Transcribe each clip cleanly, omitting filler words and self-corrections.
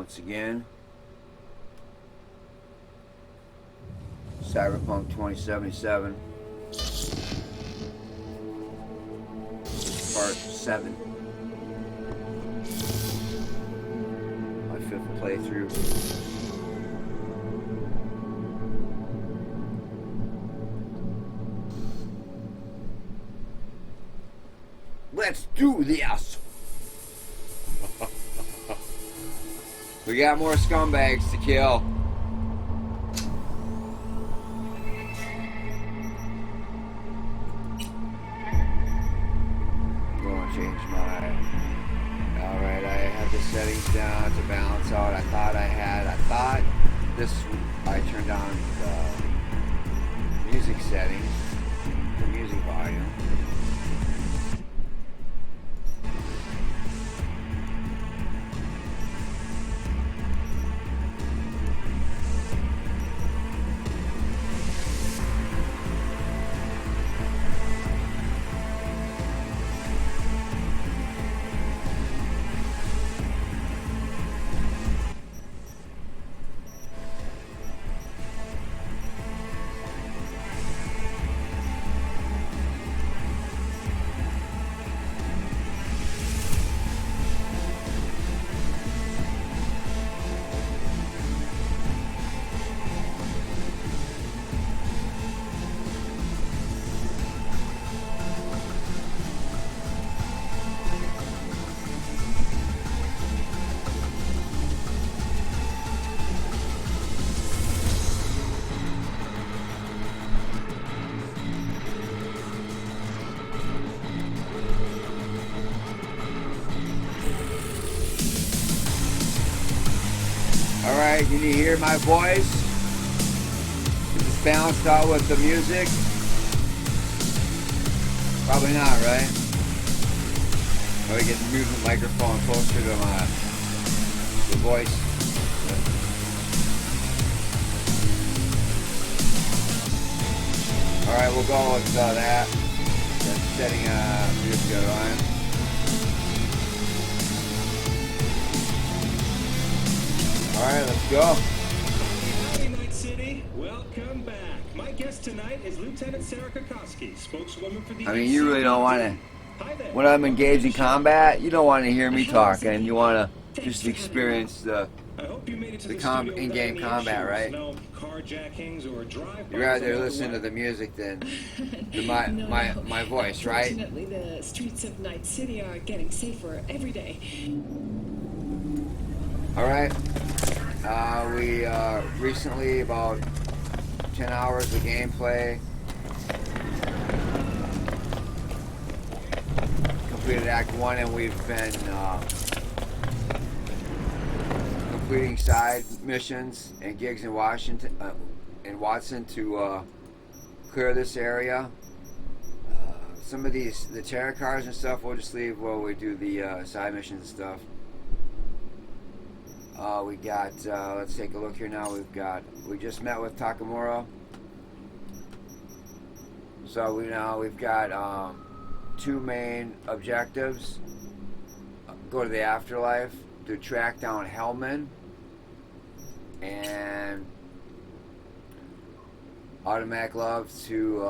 once again. Cyberpunk 2077, Part 7. My 5th playthrough. Let's do this! We got more scumbags to kill. I'm going to change my... Alright, I have the settings down to balance out. I thought I turned on the music settings, the music volume. Alright, can you hear my voice? Is it balanced out with the music? Probably not, right? Probably get the music microphone closer to the voice. Alright, we'll go with that. That's setting music on. Alright, let's go. Howdy, Night City. Welcome back. My guest tonight is Lieutenant Sarah Kokoski, spokeswoman for the... I mean, you really don't want to... When I'm engaged in combat, you don't want to hear me talking. You want to just experience the in-game combat, right? You'd rather listen to the music than my voice, right? Fortunately, the streets of Night City are getting safer every day. Alright. We recently, about 10 hours of gameplay, completed Act 1, and we've been completing side missions and gigs in Washington, in Watson to clear this area. Some of the terror cars and stuff we'll just leave while we do the side missions and stuff. We got, let's take a look here now. We just met with Takamura. So we've got 2 main objectives. Go to the afterlife to track down Hellman and Automatic Love to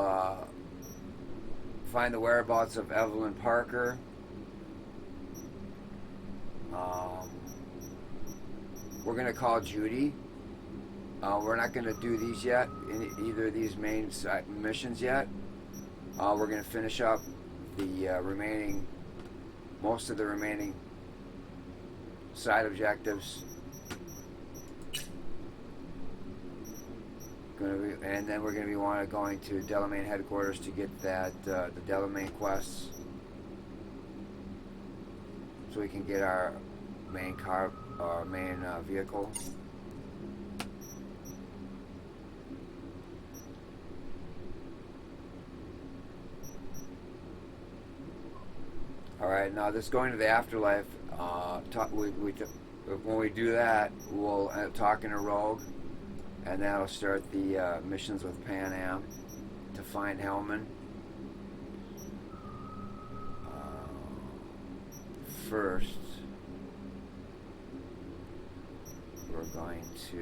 find the whereabouts of Evelyn Parker. We're going to call Judy. We're not going to do these yet, either of these main missions yet. We're going to finish up the most of the remaining side objectives. And then we're going to be going to Delamain headquarters to get the Delamain quests, so we can get our main vehicle. Alright, now this going to the afterlife, when we do that, we'll end up talking to Rogue, and that'll start the missions with Pan Am to find Hellman. First, we're going to...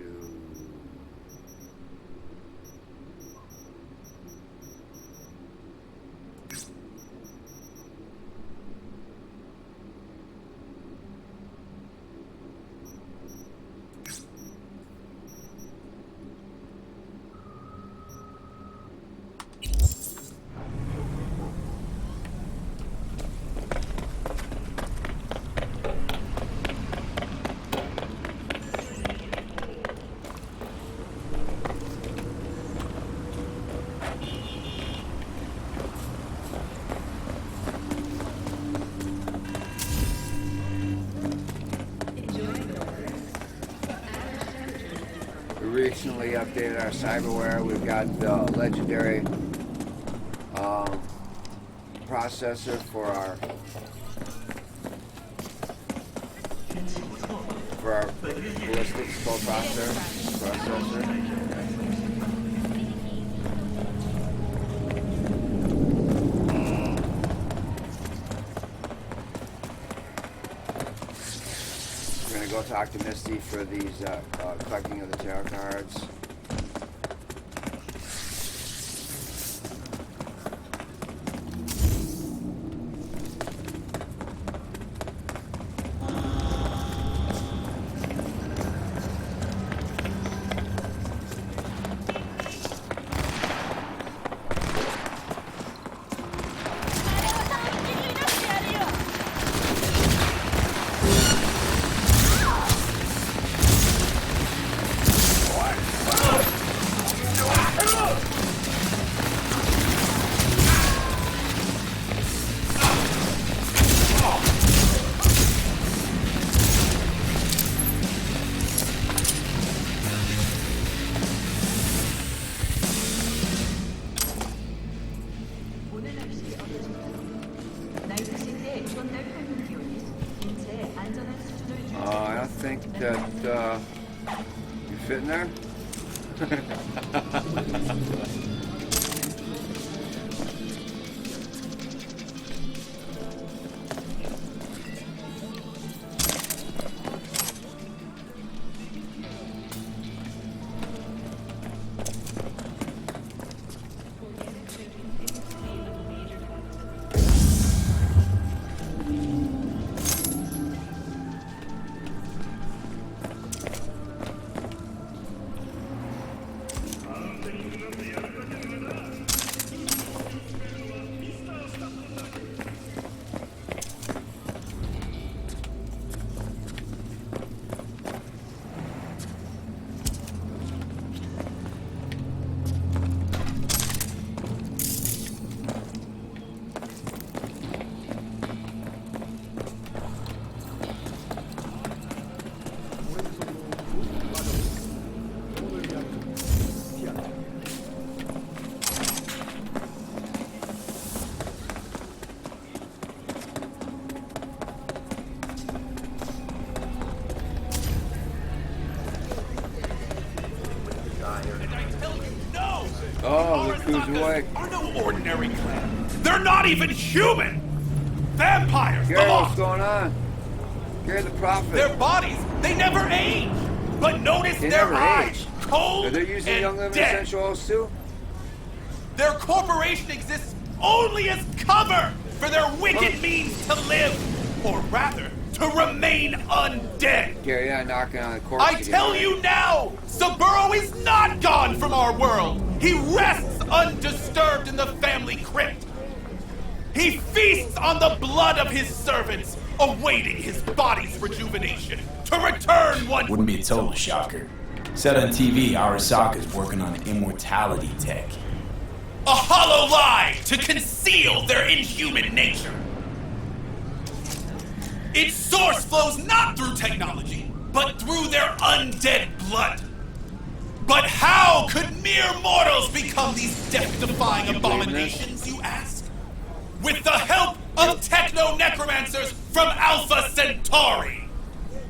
Recently updated our cyberware. We've got the legendary processor for our ballistics processor. We're gonna go talk to Misty for these collecting of the tarot cards. I don't think that you fit in there. Oh, look who's awake. Are no ordinary clan. They're not even human! Vampires! Gary, what's going on? Gary the Prophet. Their bodies, they never age! But notice They their never eyes! age. Cold Are they using and Young Living dead. essential oils too? Their corporation exists only as cover for their wicked means to live, or rather, to remain undead. Gary, you're not knocking on the corpse. I tell you now, Saburo is not gone from our world. He rests undisturbed in the family crypt. He feasts on the blood of his servants, awaiting his body's rejuvenation to return one. Wouldn't be a total shocker. Said on TV, Arasaka's working on immortality tech. A hollow lie to conceal their inhuman nature. Its source flows not through technology, but through their undead blood. But how could mere mortals become these death-defying abominations, you ask? With the help of techno-necromancers from Alpha Centauri.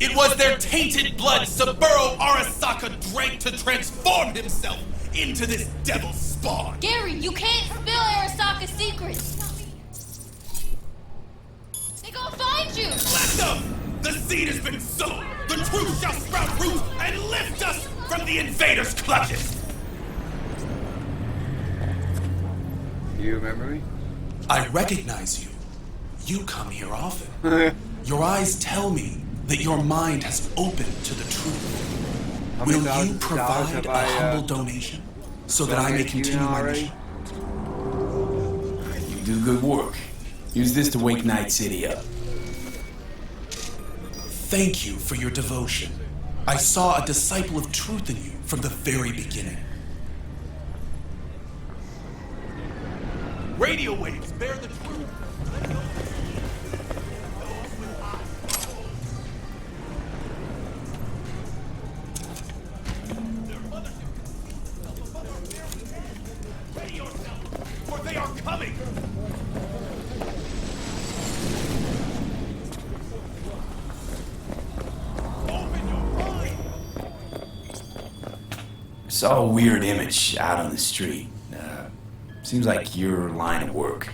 It was their tainted blood Saburo Arasaka drank to transform himself into this devil spawn. Gary, you can't spill Arasaka's secrets. They gonna find you. Let them! The seed has been sown! The truth shall sprout roots and the invader's clutches! You remember me? I recognize you. You come here often. Your eyes tell me that your mind has opened to the truth. How many Will you thousands of dollars provide have a I, humble donation so that I may donated to you continue my already? mission? You do good work. Use this to wake Night City up. Thank you for your devotion. I saw a disciple of truth in you from the very beginning. Radio waves bear the truth. Ready yourself, for they are coming! Open your mind! I saw a weird image out on the street. Seems like your line of work.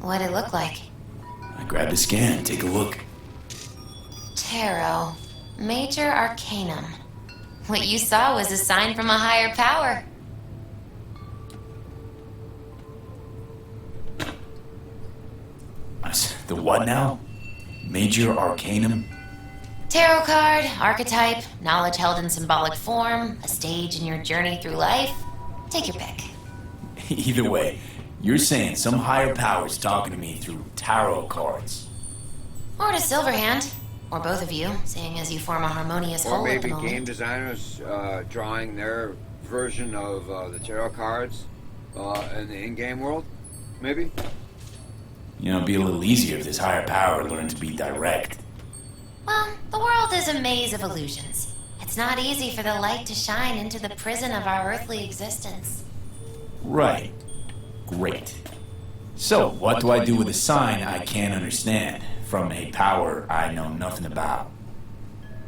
What'd it look like? I grabbed a scan. Take a look. Tarot. Major Arcanum. What you saw was a sign from a higher power. The what now? Major Arcanum? Tarot card, archetype, knowledge held in symbolic form, a stage in your journey through life. Take your pick. Either way, you're saying some higher power's talking to me through tarot cards. Or to Silverhand. Or both of you, seeing as you form a harmonious Or whole at the maybe moment. game designers drawing their version of the tarot cards in the in-game world? Maybe? You know, it'd be a little easier if this higher power learned to be direct. Well, the world is a maze of illusions. It's not easy for the light to shine into the prison of our earthly existence. Right. Great. So, what do I do with a sign I can't understand from a power I know nothing about?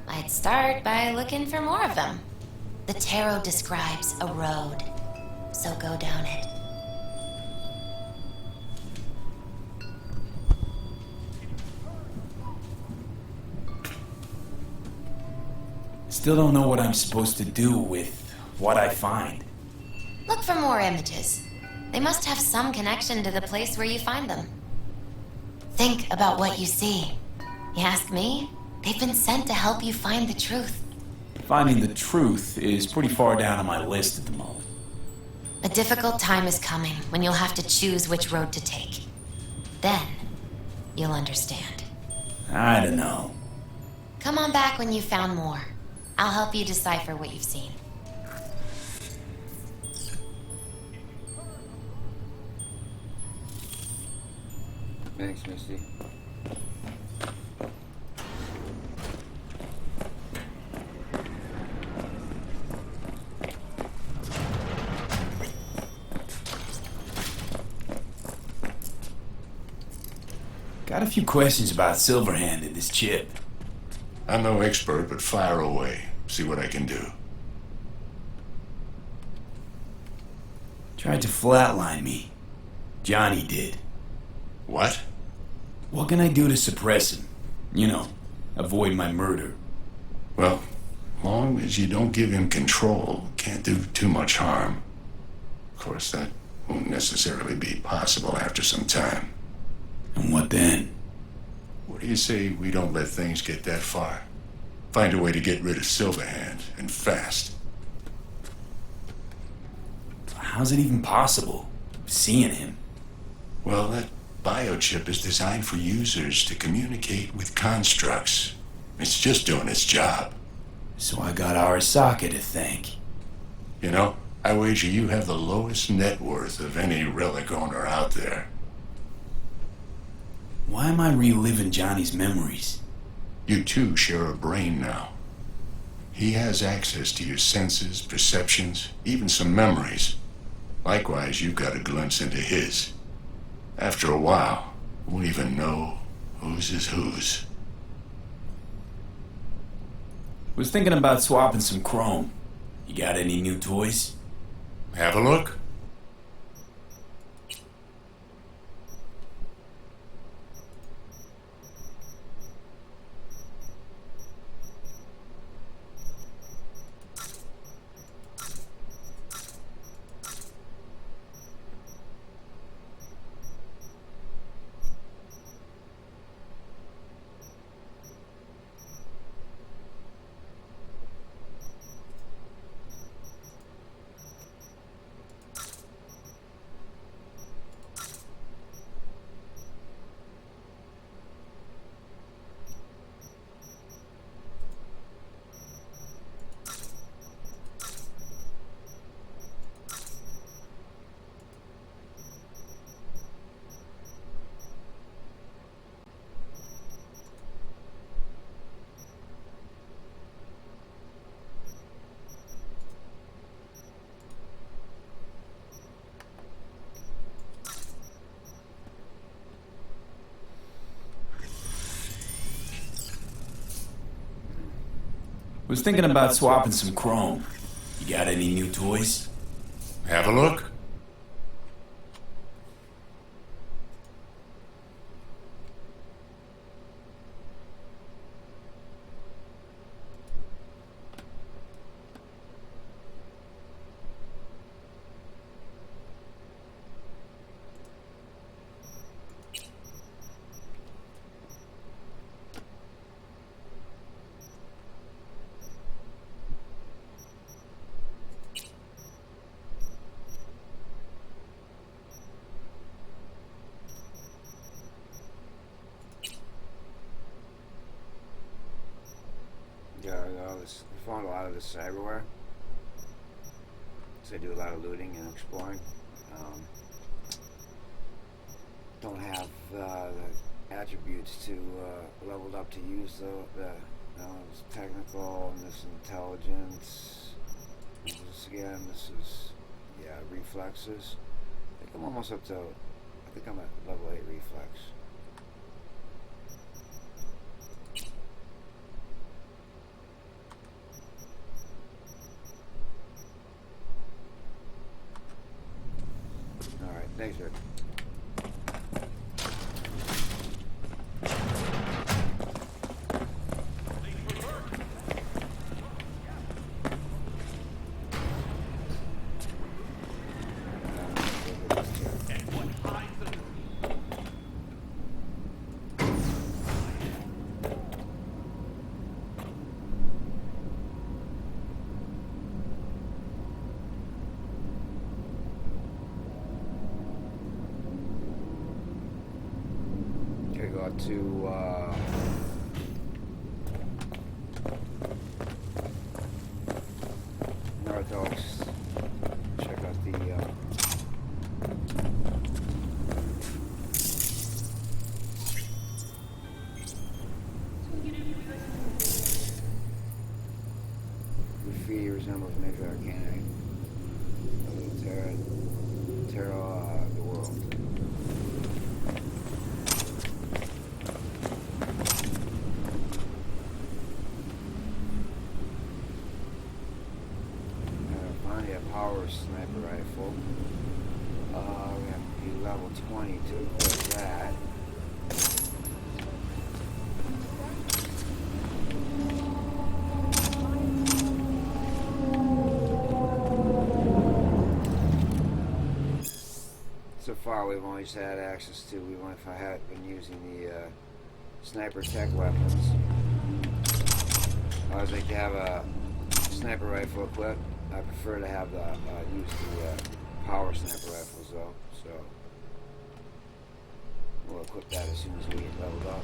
I'd start by looking for more of them. The tarot describes a road, so go down it. Still don't know what I'm supposed to do with what I find. Look for more images. They must have some connection to the place where you find them. Think about what you see. You ask me? They've been sent to help you find the truth. Finding the truth is pretty far down on my list at the moment. A difficult time is coming when you'll have to choose which road to take. Then, you'll understand. I don't know. Come on back when you've found more. I'll help you decipher what you've seen. Thanks, Misty. Got a few questions about Silverhand and this chip. I'm no expert, but fire away. See what I can do. Tried to flatline me. Johnny did. What? What can I do to suppress him? You know, avoid my murder. Well, long as you don't give him control, can't do too much harm. Of course, that won't necessarily be possible after some time. And what then? What do you say we don't let things get that far? Find a way to get rid of Silverhand, and fast. How's it even possible? Seeing him? Well, that biochip is designed for users to communicate with constructs. It's just doing its job. So I got Arasaka to thank. You know, I wager you have the lowest net worth of any relic owner out there. Why am I reliving Johnny's memories? You two share a brain now. He has access to your senses, perceptions, even some memories. Likewise, you've got a glimpse into his. After a while, you won't even know whose is whose. Was thinking about swapping some chrome. You got any new toys? Have a look. Was thinking about swapping some chrome. You got any new toys? Have a look. Yeah, I found a lot of this cyberware. So I do a lot of looting and exploring. Don't have the attributes to leveled up to use this technical and this intelligence. This again, this is reflexes. I think I'm almost up to. I think I'm at level 8 reflex. Alright, thanks, Rick. Okay, go out to North Oaks. Check out the graffiti resembles major arcane. Terra the world. Finally a power sniper rifle. We have to be level 20 to equip that. So far we've only just had access to, if I had been using the sniper tech weapons. I always like to have a sniper rifle equipped. I prefer to have use the power sniper rifles though, so we'll equip that as soon as we get leveled up.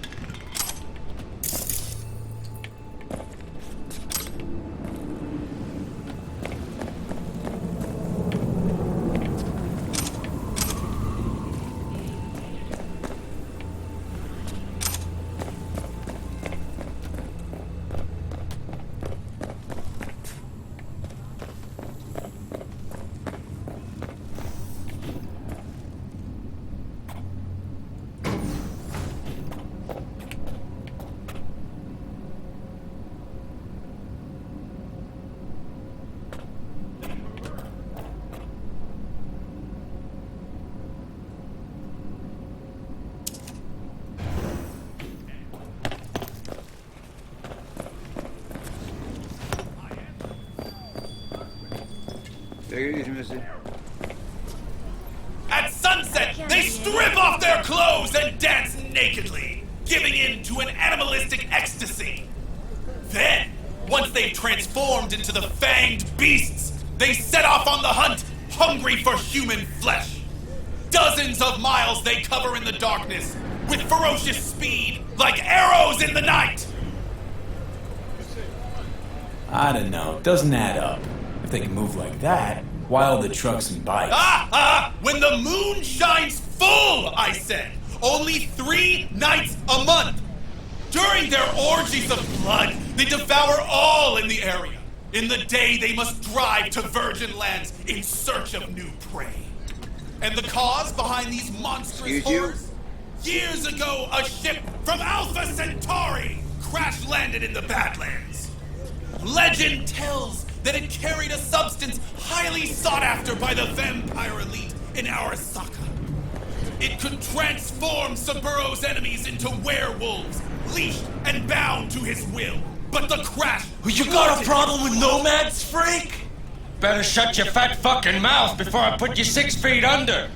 Take it easy, Missy. At sunset, they strip off their clothes and dance nakedly, giving in to an animalistic ecstasy. Then, once they've transformed into the fanged beasts, they set off on the hunt, hungry for human flesh. Dozens of miles they cover in the darkness, with ferocious speed, like arrows in the night. I don't know, doesn't add up. If they can move like that, why all the trucks and bikes? When the moon shines full, I said. Only 3 nights a month. During their orgies of blood, they devour all in the area. In the day, they must drive to virgin lands in search of new prey. And the cause behind these monstrous horrors? Years ago, a ship from Alpha Centauri crash-landed in the Badlands. Legend tells that it carried a substance highly sought after by the vampire elite in Arasaka. It could transform Saburo's enemies into werewolves, leashed and bound to his will. But the crash... You got a problem with nomads, freak? Better shut your fat fucking mouth before I put you 6 feet under.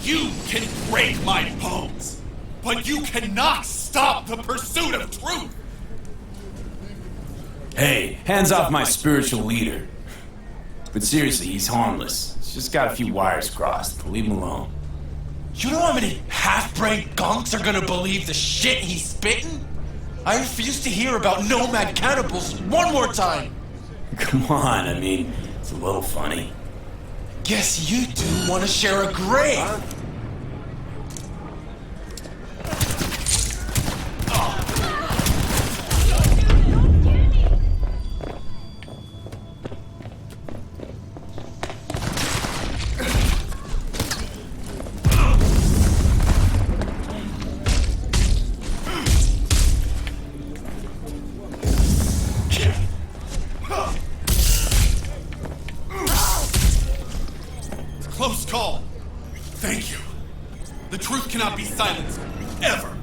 You can break my bones, but you cannot stop the pursuit of truth. Hey, hands off my spiritual leader. But seriously, he's harmless. He's just got a few wires crossed. Leave him alone. You know how many half-brained gonks are gonna believe the shit he's spitting? I refuse to hear about nomad cannibals one more time. Come on, I mean, it's a little funny. Guess you two want to share a grave. Close call. Thank you. The truth cannot be silenced. Ever.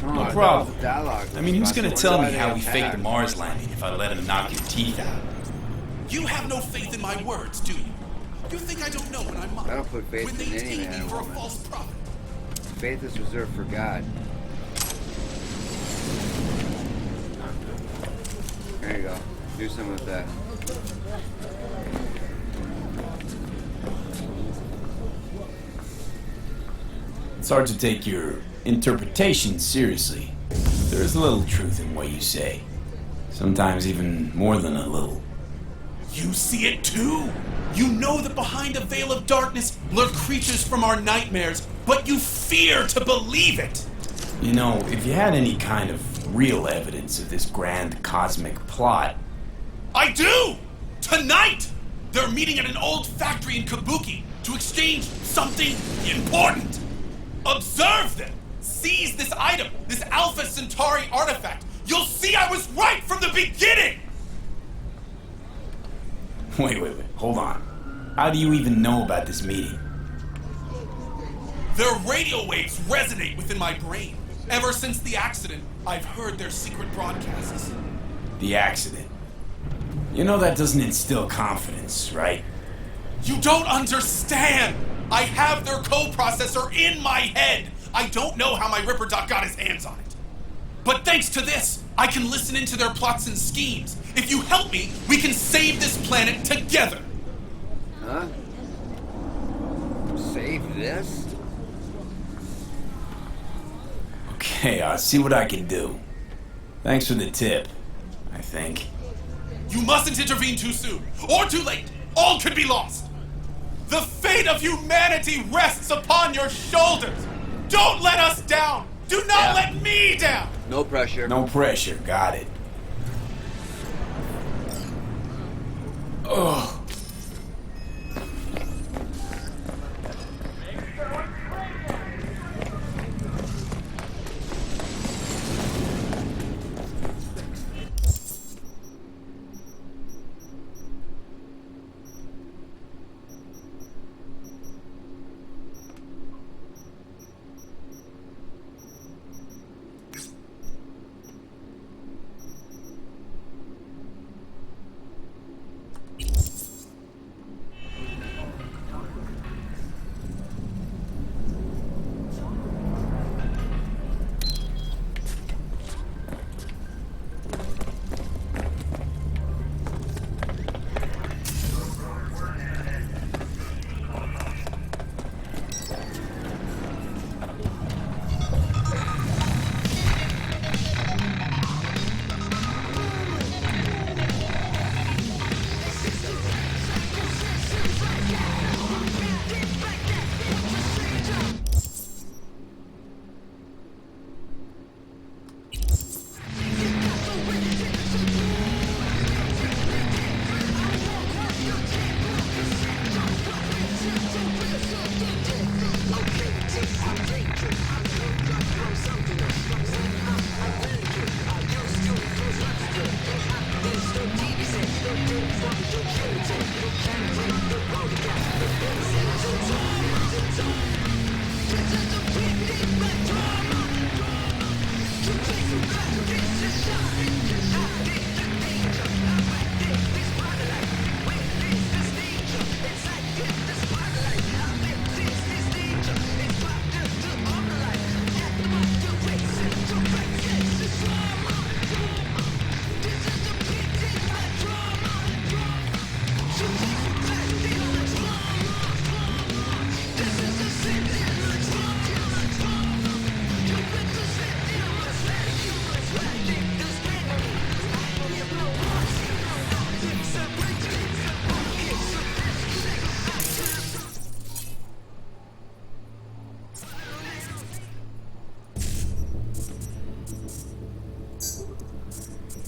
No problem. Dialogue. I mean, who's gonna tell me how we fake faked the Mars landing if I let him knock your teeth out? You have no faith in my words, do you? You think I don't know when I'm mocked? I don't put faith when they in any take man me or for a woman. false prophet. Faith is reserved for God. There you go. Do something with that. It's hard to take your interpretation seriously. There is a little truth in what you say. Sometimes even more than a little. You see it too. You know that behind a veil of darkness lurk creatures from our nightmares, but you fear to believe it. You know, if you had any kind of real evidence of this grand cosmic plot... I do! Tonight! They're meeting at an old factory in Kabuki to exchange something important. Observe them! Seize this item, this Alpha Centauri artifact. You'll see I was right from the beginning! Wait, hold on. How do you even know about this meeting? Their radio waves resonate within my brain. Ever since the accident, I've heard their secret broadcasts. The accident. You know that doesn't instill confidence, right? You don't understand! I have their coprocessor in my head! I don't know how my Ripper Doc got his hands on it. But thanks to this, I can listen into their plots and schemes. If you help me, we can save this planet together! Huh? Save this? Okay, I'll see what I can do. Thanks for the tip, I think. You mustn't intervene too soon, or too late. All could be lost. The fate of humanity rests upon your shoulders. Don't let us down. Do not let me down. No pressure. No pressure, got it. Ugh.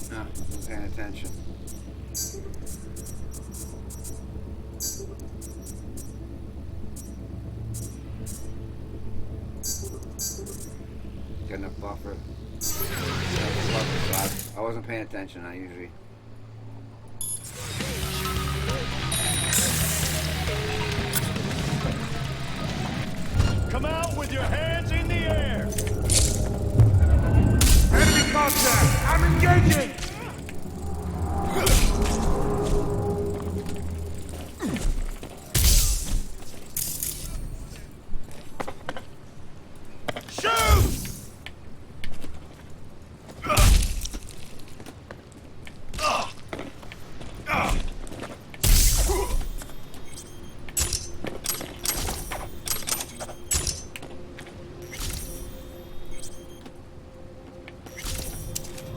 No, wasn't paying attention. Got enough buffer. I wasn't paying attention. I usually. Come out with your hands in the air! Enemy contact! I'm engaging!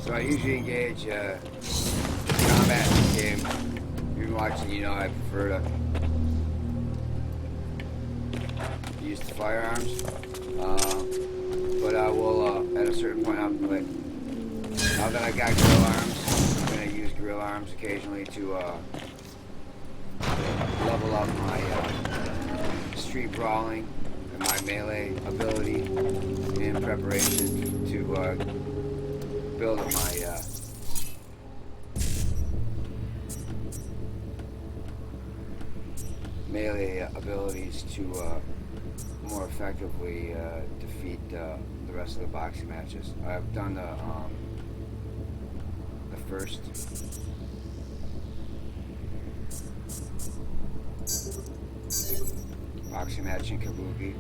So I usually engage combat in this game. If you've been watching, you know I prefer to use the firearms. But I will, at a certain point, now that I got grill arms, I'm going to use grill arms occasionally to level up my street brawling and my melee ability in preparation to build up my melee abilities to more effectively defeat the rest of the boxing matches. I've done the first boxing match in Kabuki.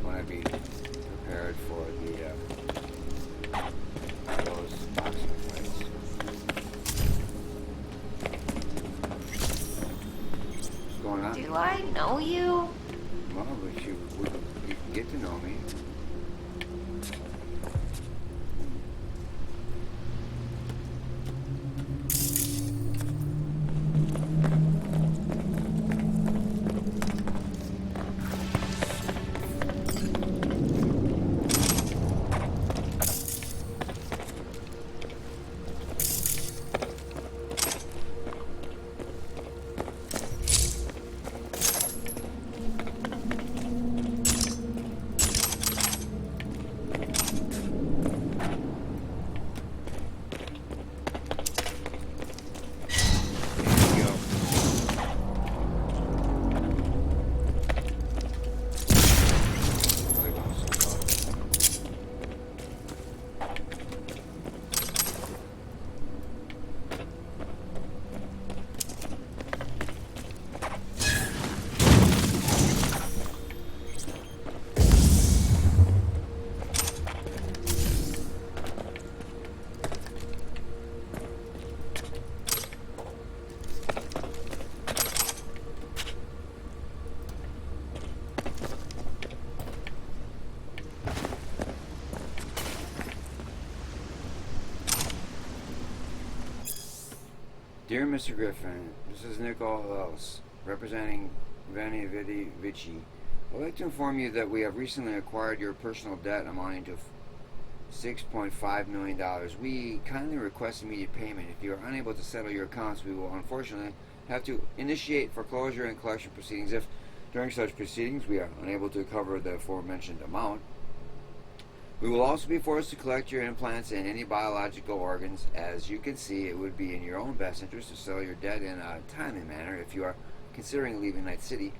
Want to be prepared for those boxing fights. What's going on? Do I know you? Well, but you can get to know me. Dear Mr. Griffin, this is Nicholas, representing Vanny Vici. I'd like to inform you that we have recently acquired your personal debt amounting to $6.5 million. We kindly request immediate payment. If you are unable to settle your accounts, we will unfortunately have to initiate foreclosure and collection proceedings. If during such proceedings we are unable to cover the aforementioned amount, We will also be forced to collect your implants and any biological organs. As you can see, it would be in your own best interest to sell your debt in a timely manner if you are considering leaving Night City.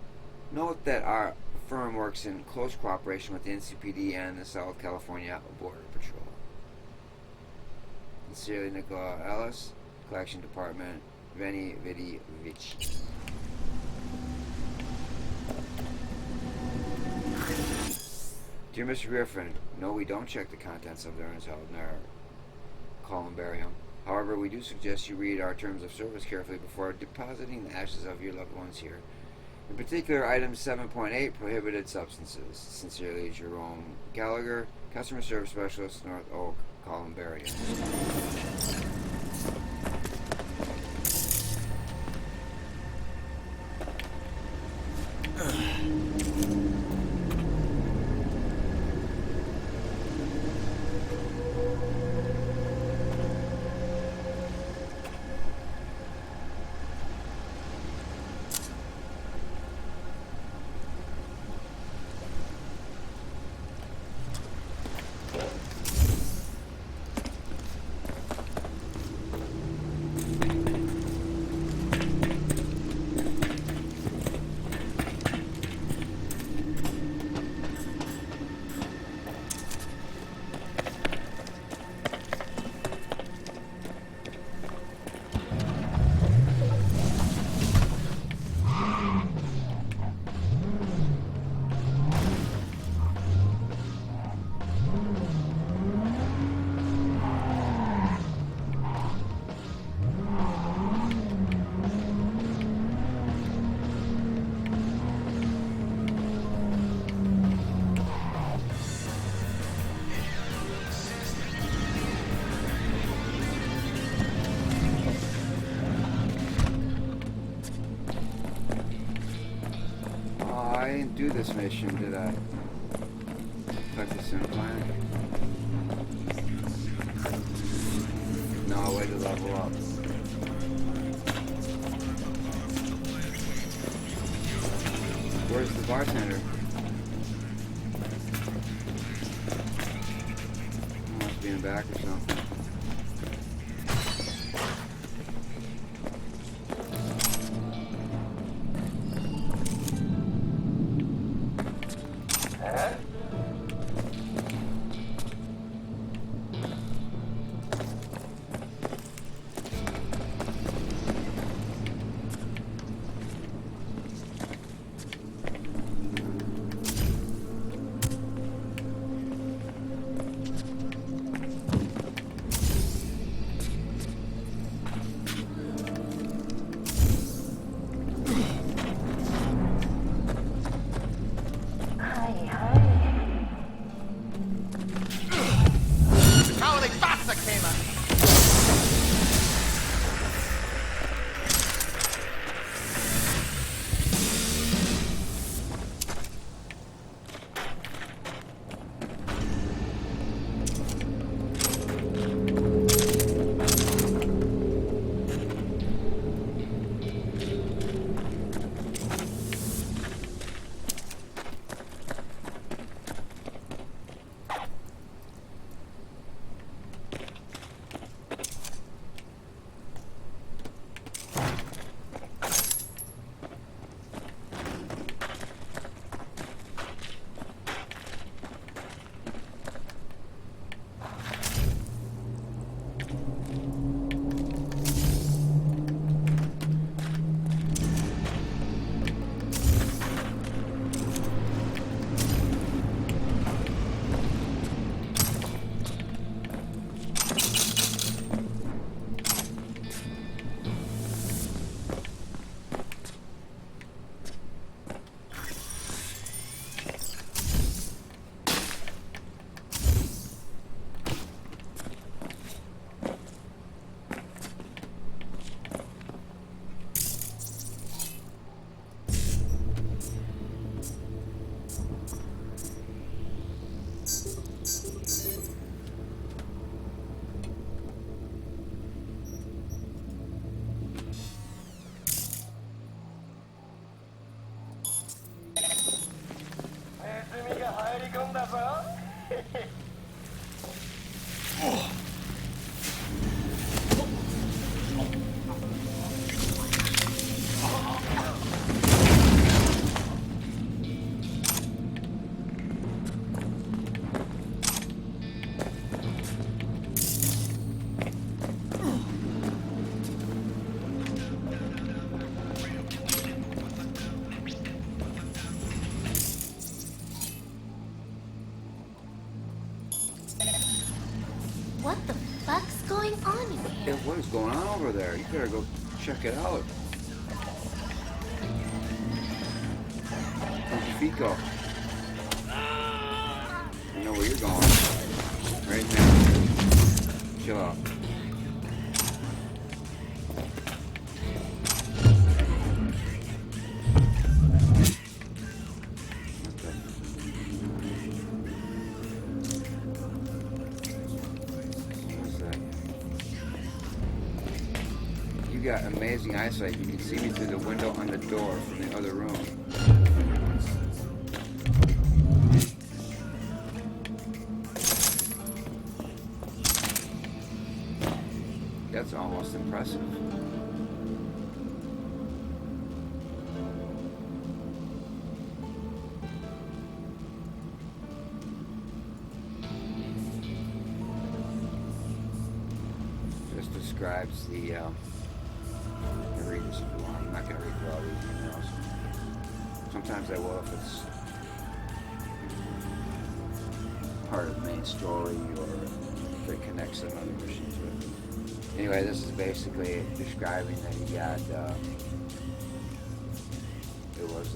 Note that our firm works in close cooperation with the NCPD and the South California Border Patrol. Sincerely, Nicola Ellis, Collection Department, Veni Vidi Vici. Dear Mr. Griffin, no, we don't check the contents of the urns held in our columbarium. However, we do suggest you read our terms of service carefully before depositing the ashes of your loved ones here. In particular, item 7.8, prohibited substances. Sincerely, Jerome Gallagher, Customer Service Specialist, North Oak Columbarium. I didn't do this mission, did I? Collect this implant? No, way to level up. Where's the bartender? Must be in the back or something. fuck's going on in Hey, here? what is going on over there? You better go check it out. Where'd your feet go? I know where you're going. Right now. Chill out. You got amazing eyesight. You can see me through the window on the door from the other room. That's almost impressive. Just describes the, you can read this if you want. I'm not going to read through all these emails. Sometimes I will if it's part of the main story or if it connects another mission to it. Anyway, this is basically describing that he got, it was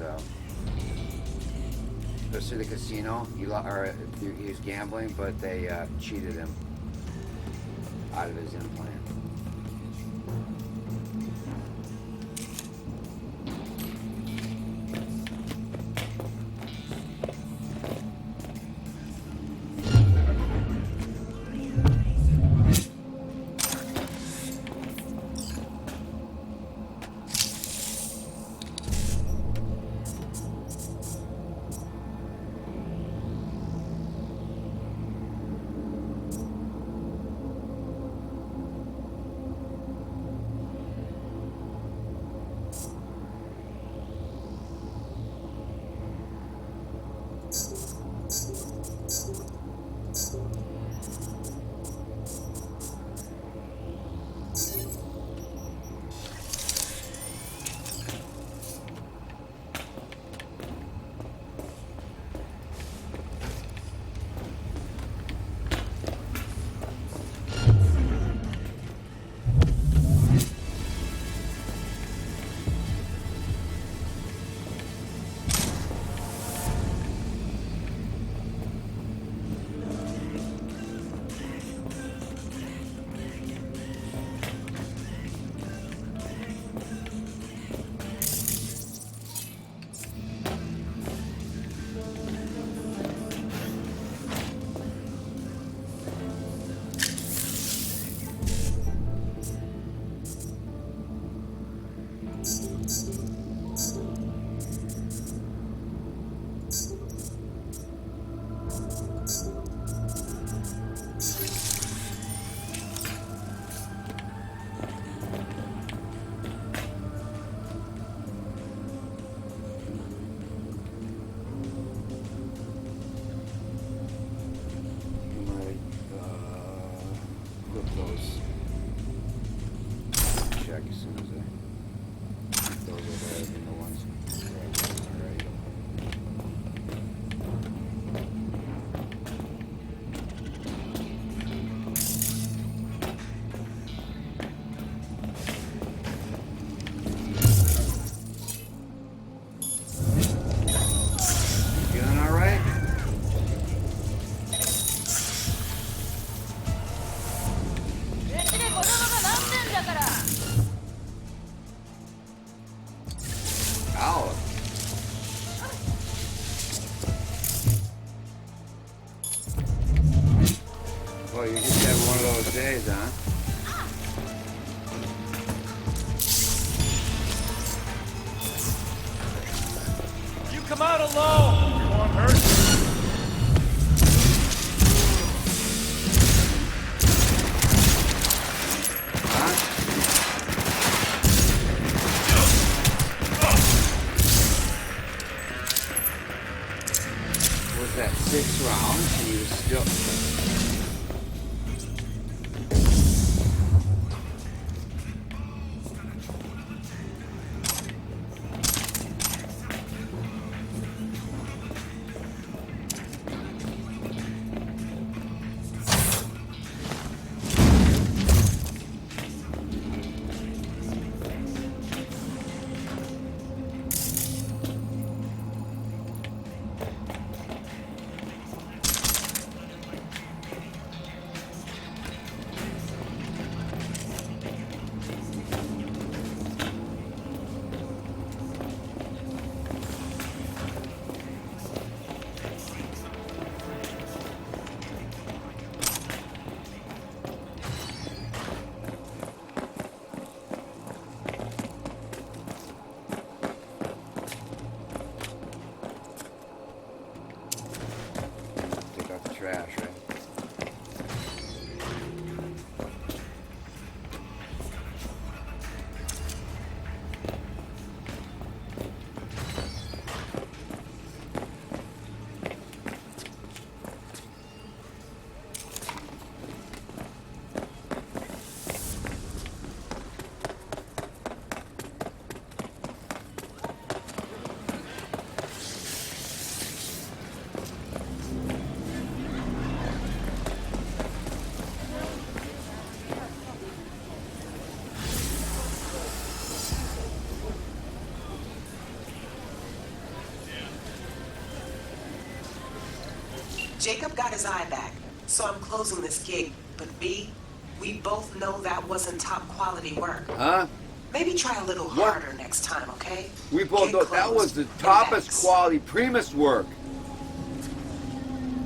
to the casino. He was gambling, but they cheated him out of his implant. Well, you just had one of those days, huh? You come out alone! You want hurt? Was that 6 rounds and he was still... Jacob got his eye back, so I'm closing this gig. But B, we both know that wasn't top quality work. Huh? Maybe try a little What? harder next time, okay? We both Get know that close. was the And toppest thanks. quality Primus work.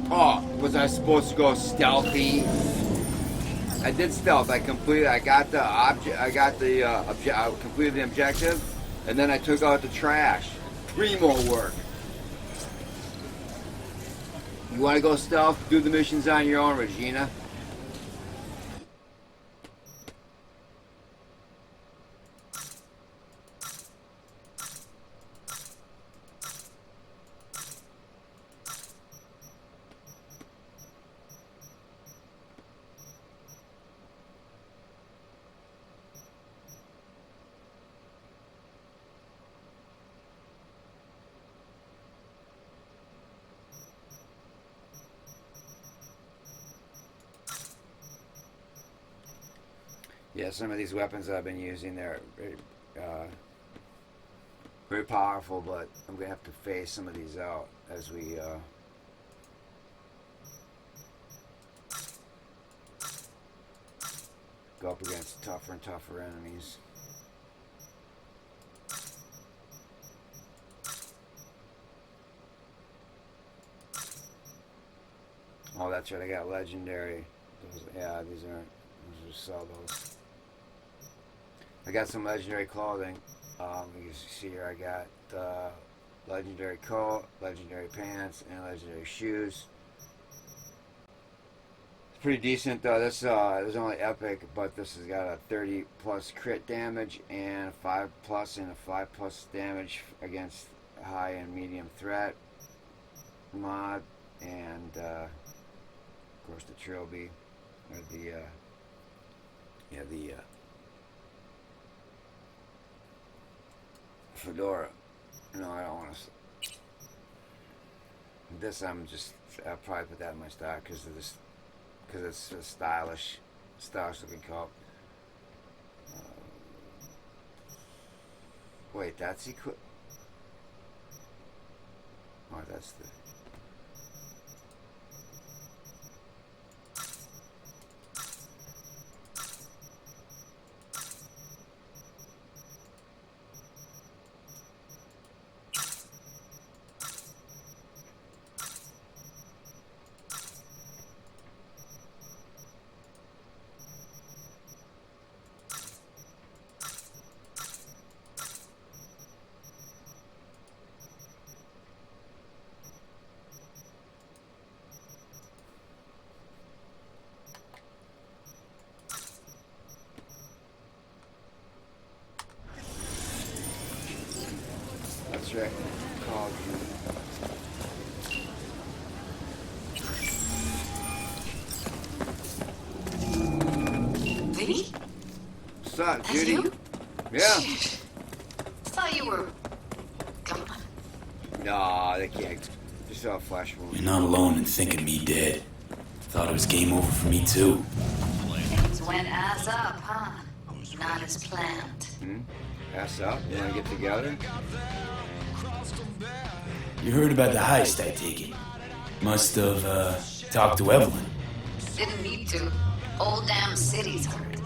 Oh, was I supposed to go stealthy? I did stealth. I got the object. I completed the objective, and then I took out the trash. Primo work. You want to go stealth? Do the missions on your own, Regina. Yeah, some of these weapons I've been using, they're very powerful, but I'm going to have to phase some of these out as we go up against tougher and tougher enemies. Oh, that's right, I got legendary. Yeah, these aren't. I'll just sell those. I got some legendary clothing. You can see here I got legendary coat, legendary pants, and legendary shoes. It's pretty decent though. This is only epic, but this has got a 30 plus crit damage and a 5 plus and a 5 plus damage against high and medium threat mod, and of course the trilby or the fedora. No, I don't want to. This I'll probably put that in my stock because it's a stylish looking coat. Wait, that's equip. Oh, that's the. That's right. Call of Duty. Vinny? What's up, That's Judy? you? Yeah. Shit. Thought you were gone. No, they can't. Just saw a flash wound. You're not alone in thinking me dead. Thought it was game over for me too. Things went ass up, huh? Not as planned. Ass up? You want to get together? You heard about the heist, I take it. Must have talked to Evelyn. Didn't need to. Whole damn city's heard.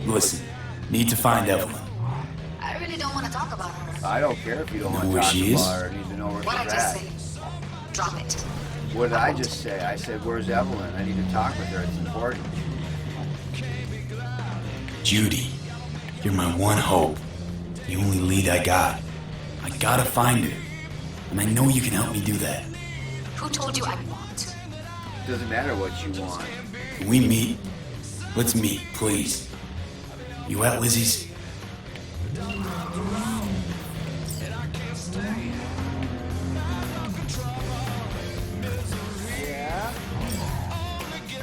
Listen, need to find Evelyn. I really don't want to talk about her. I don't care if you don't Know want to where talk she about is? her. I need to know where What I she's just at. say? Drop it. What did I just say? I said, where's Evelyn? I need to talk with her. It's important. Judy, you're my one hope. The only lead I got. I gotta find her. And I know you can help me do that. Who told you I want? Doesn't matter what you want. Can we meet? Let's meet, please. You at Lizzie's?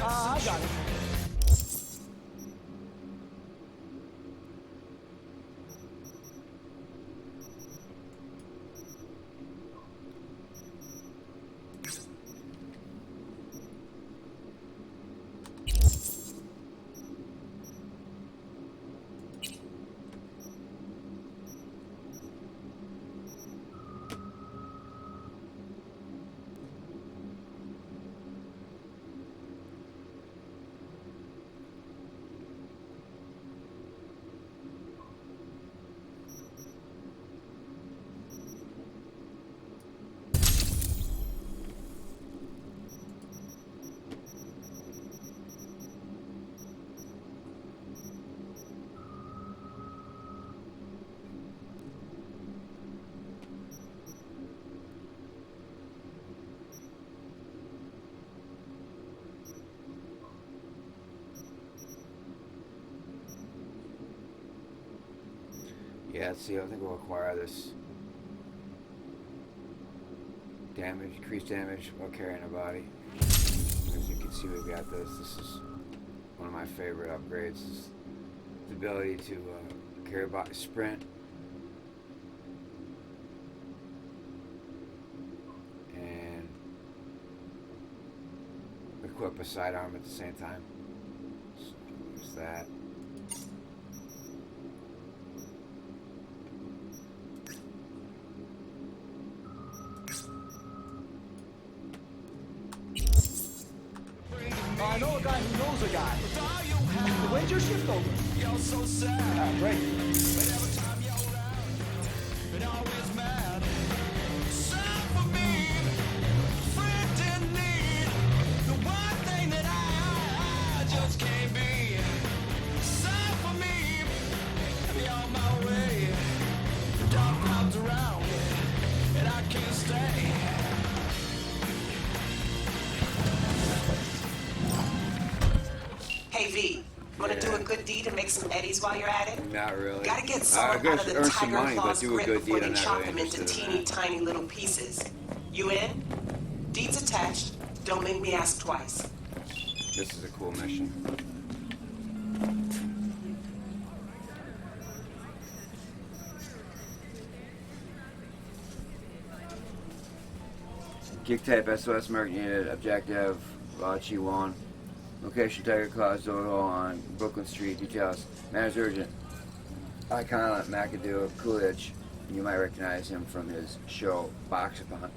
I got it. Yeah, let's see, I think we'll acquire this. Damage, increased damage while carrying a body. As you can see, we've got this. This is one of my favorite upgrades. Is the ability to carry a body, sprint, and equip a sidearm at the same time. So there's that. I know a guy who knows a guy. When's your shift over? You're so sad. Great. But every time you're around, it always mad. Sad for me, friend in need. The one thing that I just can't be. Sad for me, be on my way. The dark clouds around, and I can't stay. Hey V, wanna do a good deed and make some eddies while you're at it? Not really. Gotta get some out of the earn some tiger money, but claws do a grip good before deed. they I'm not chop really them into interested in teeny that. tiny little pieces. You in? Deeds attached. Don't make me ask twice. This is a cool mission. Kick type SOS Merc unit, objective Chi 1. Location Tiger Claws Dodo on Brooklyn Street. Details. Matters urgent. Icon McAdoo of Coolidge. You might recognize him from his show Box Upon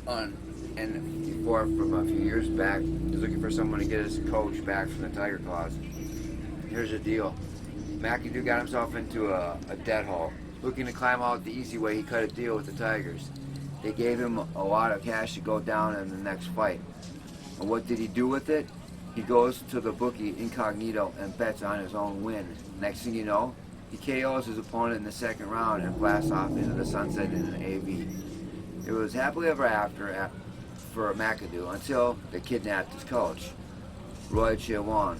on N54 from a few years back. He's looking for someone to get his coach back from the Tiger Claws. Here's the deal. McAdoo got himself into a dead hole. Looking to climb out the easy way, he cut a deal with the Tigers. They gave him a lot of cash to go down in the next fight. And what did he do with it? He goes to the bookie incognito and bets on his own win. Next thing you know, he KOs his opponent in the second round and blasts off into the sunset in an AV. It was happily ever after for McAdoo until they kidnapped his coach, Roy Chi-Wan.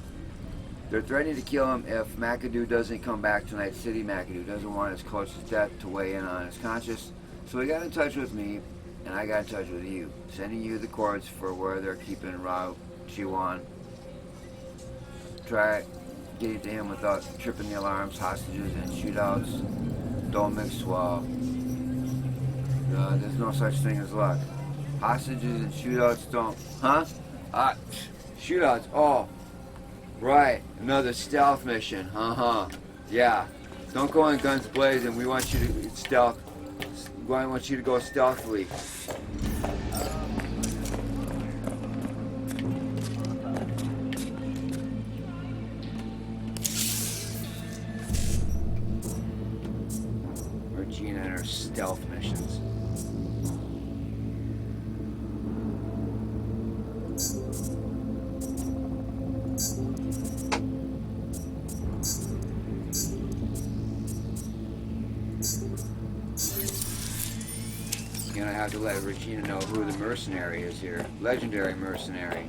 They're threatening to kill him if McAdoo doesn't come back to Night City. McAdoo doesn't want his coach's death to weigh in on his conscience, so he got in touch with me, and I got in touch with you, sending you the codes for where they're keeping Roy Chi-Wan. Try getting to him without tripping the alarms, hostages, and shootouts. Don't mix well. There's no such thing as luck. Hostages and shootouts don't... Huh? Shootouts. Oh, right. Another stealth mission. Yeah. Don't go in guns blazing. We want you to stealth. We want you to go stealthily. Regina and her stealth missions. You're gonna have to let Regina know who the mercenary is here. Legendary mercenary.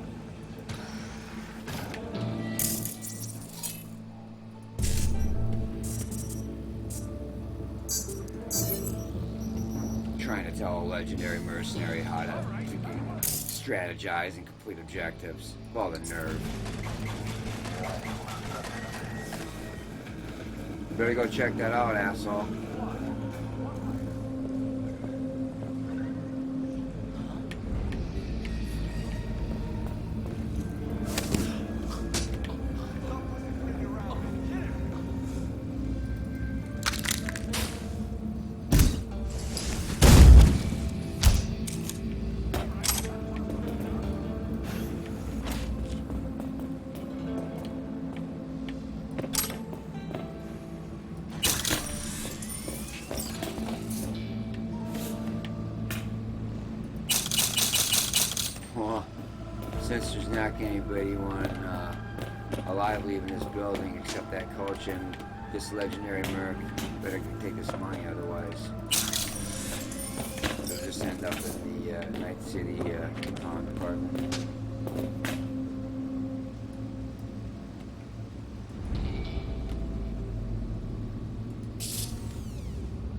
Trying to tell a legendary mercenary how to strategize and complete objectives. All the nerve. Better go check that out, asshole. Well, since there's not anyone alive leaving this building except that coach and this legendary merc, better take his money otherwise. They'll just end up in the Night City department.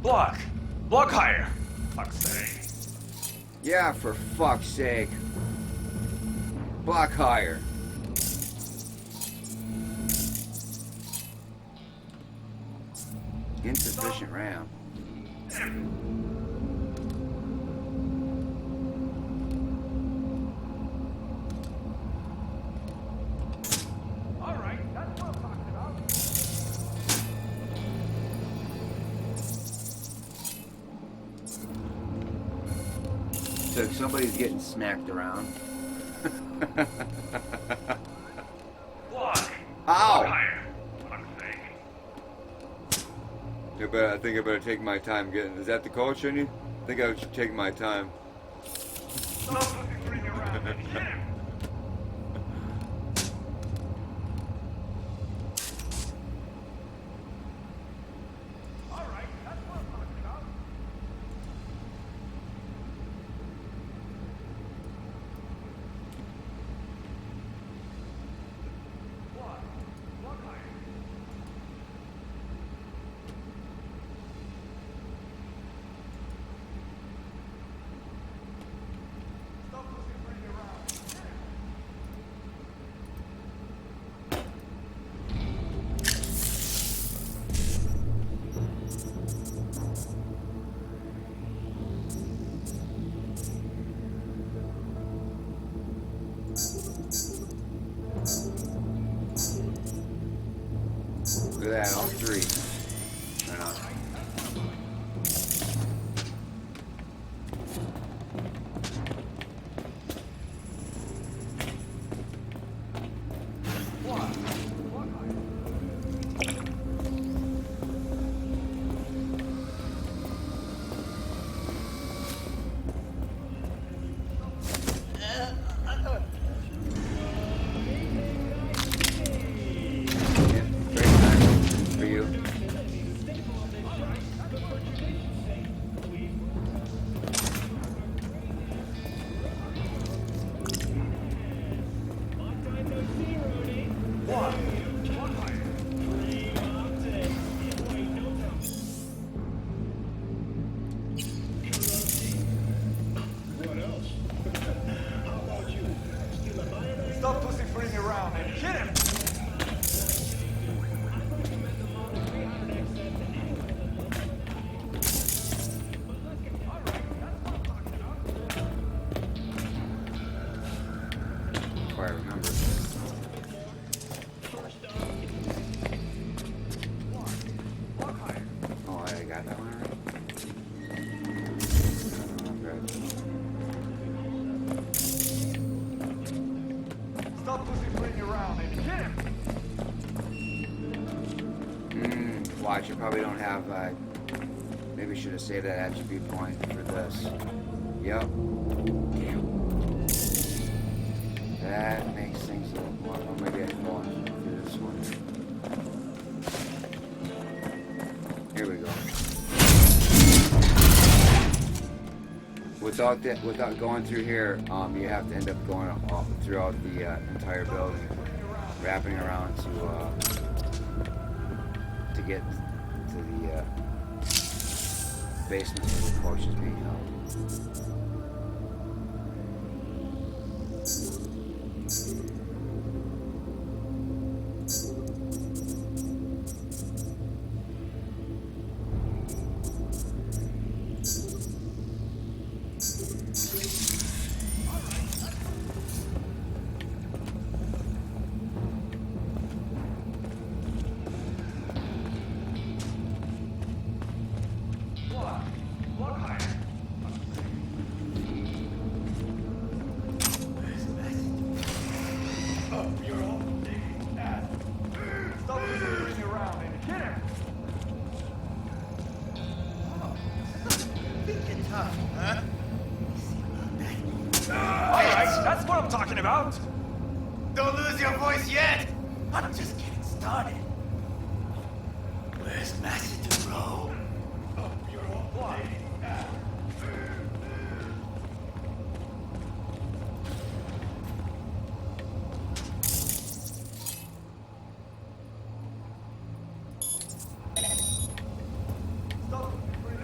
Block higher. Fuck's sake. Yeah, for fuck's sake. Block higher. Insufficient RAM. Alright, that's what I'm talking about. So if somebody's getting smacked around. Block Ow! higher. Fuck's sake. I think I better take my time getting. Is that the code, shouldn't you? I think I should take my time. Stop fucking running around and hit him. Alright, that's what I'm talking about. Block higher. Stop pussyfooting around. Look at that, all three. Right on. Yeah, great time for you. Stop pussyfooting around and hit him! If I remember. Oh, I got that one already. Stop pussyfooting around and hit him! Watch, you probably don't have, maybe should have saved that attribute point for this. Yep. That makes things a little more, well, maybe I can go on through this one. Here we go. Without going through here, you have to end up going all throughout the entire building, wrapping around to get to the basement where the coach is being held. Stop pussyfooting around and hit him! Alright, that's what I'm talking about! Don't lose your voice yet. I'm just getting started. Where's Master Bro? Stop pussyfooting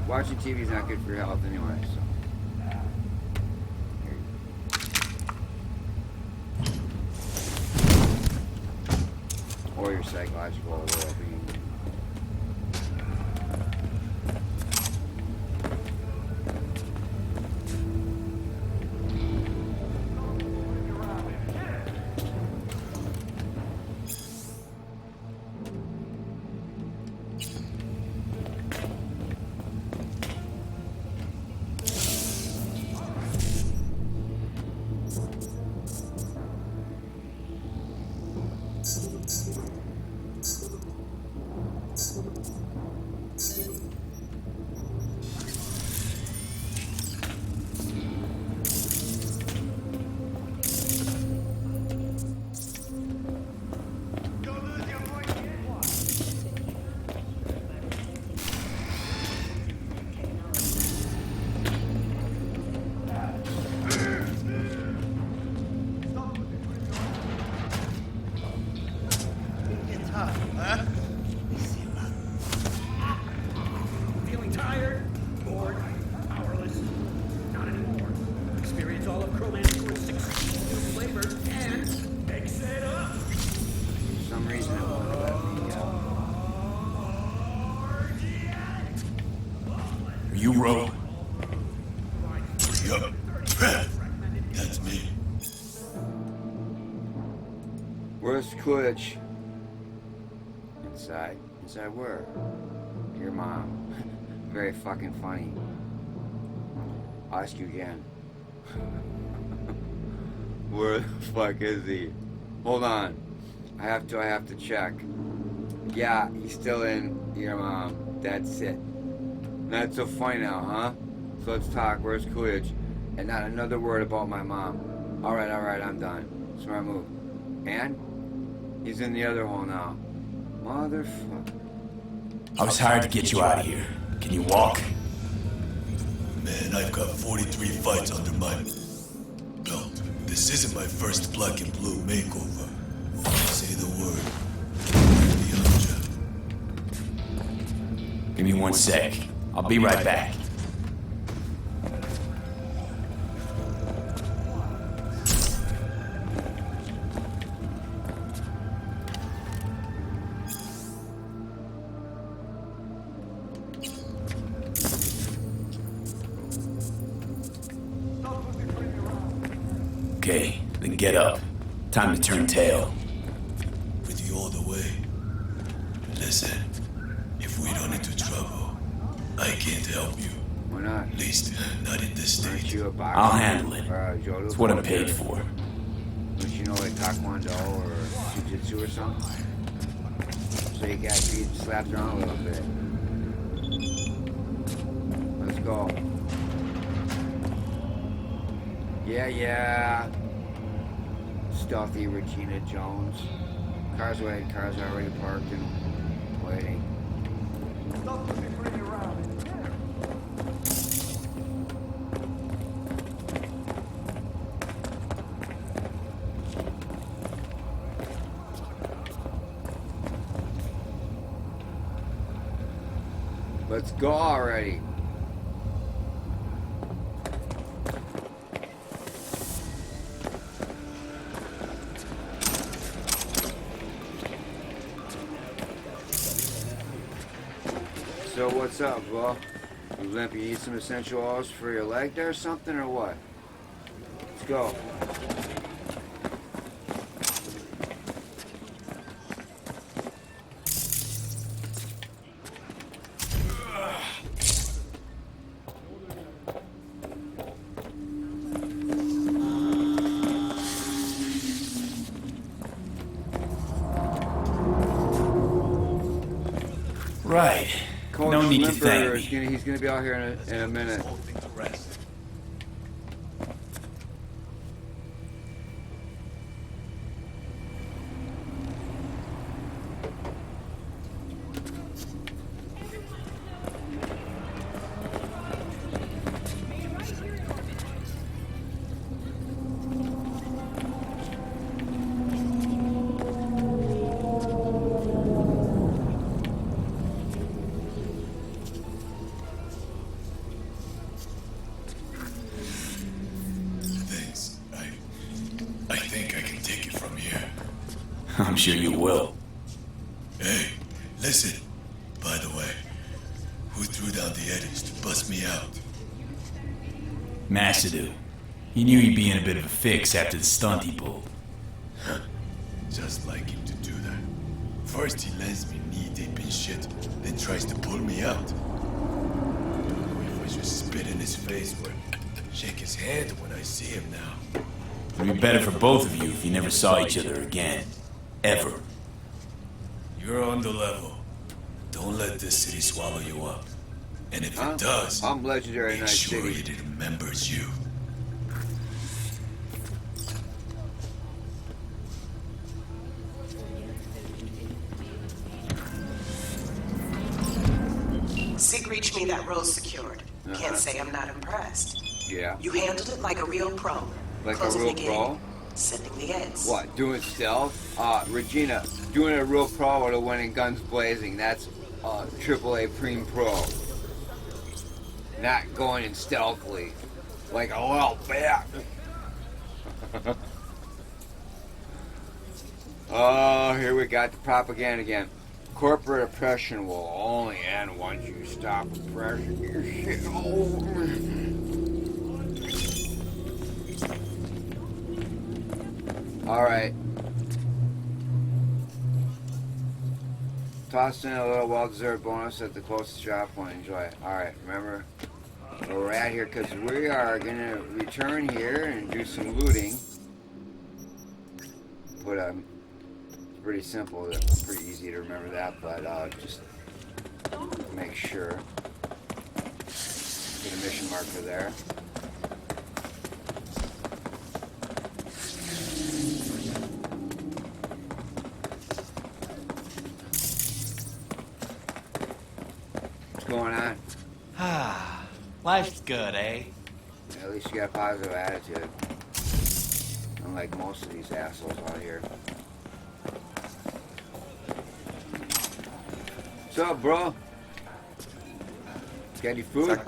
watching TV is not good for your health anyway. So. Or your psychological well-being. Feeling tired, bored, powerless? Not anymore. Experience all of Chromanticor's 16 new flavors and mix it up. For some reason, it won't let me. Are you Ro? Yup. That's me. Where's Clutch? Inside. Inside where? Your mom. Very fucking funny. I'll ask you again. Where the fuck is he? Hold on. I have to check. Yeah, he's still in your mom. That's it. Not so funny now, huh? So let's talk. Where's Coolidge? And not another word about my mom. Alright, I'm done. Smart move. And? He's in the other hole now. Motherfucker. I was hired to get you out of here. Can you walk? Man, I've got 43 fights under my belt. This isn't my first black and blue makeover. Say the word. Give me 1 sec. I'll be right back. Okay, then get up. Time to turn tail. With you all the way. Listen, if we run into trouble, I can't help you. Why not? At least, not at this Aren't stage. you a boxer? I'll handle it. Judo It's what I'm player? paid for. Don't you know like Taekwondo or Jiu-Jitsu or something? So you got beat, slapped around a little bit. Let's go. Yeah. Stealthy Regina Jones. Cars waiting, cars are already parked and waiting. Let's go already. So what's up, bro? You limp, you need some essential oils for your leg there or something, or what? Let's go. Right. Coach No need to Limper thank is me. he's gonna be out here in a minute. I'm sure you will. Hey, listen. By the way, who threw down the eddies to bust me out? Masadu. He knew he'd be in a bit of a fix after the stunt he pulled. Just like him to do that. First he lands me knee-deep in shit, then tries to pull me out. If I should spit in his face or shake his hand when I see him now. It'd be better for both of you if you never saw each other again. Ever. You're on the level. Don't let this city swallow you up. And if it does, I'm legendary make Night sure City. it remembers you. Sig reached me that road's secured. Can't say I'm not impressed. Yeah. You handled it like a real pro. Like Closing a real the gig, pro? sending the ends. What, doing stealth? Regina, doing a real pro would have went in guns blazing. That's AAA Preem Pro. Not going in stealthily. Like a little bit. Oh, here we got the propaganda again. Corporate oppression will only end once you stop oppressing your shit. Alright. Tossed in a little well-deserved bonus at the closest drop point. Enjoy it. Alright, remember where we're at here, because we are going to return here and do some looting. But it's pretty simple. It's pretty easy to remember that, but just make sure. Get a mission marker there. What's going on? Ah, life's good, eh? At least you got a positive attitude. Unlike most of these assholes out here. What's up, bro? Got any food?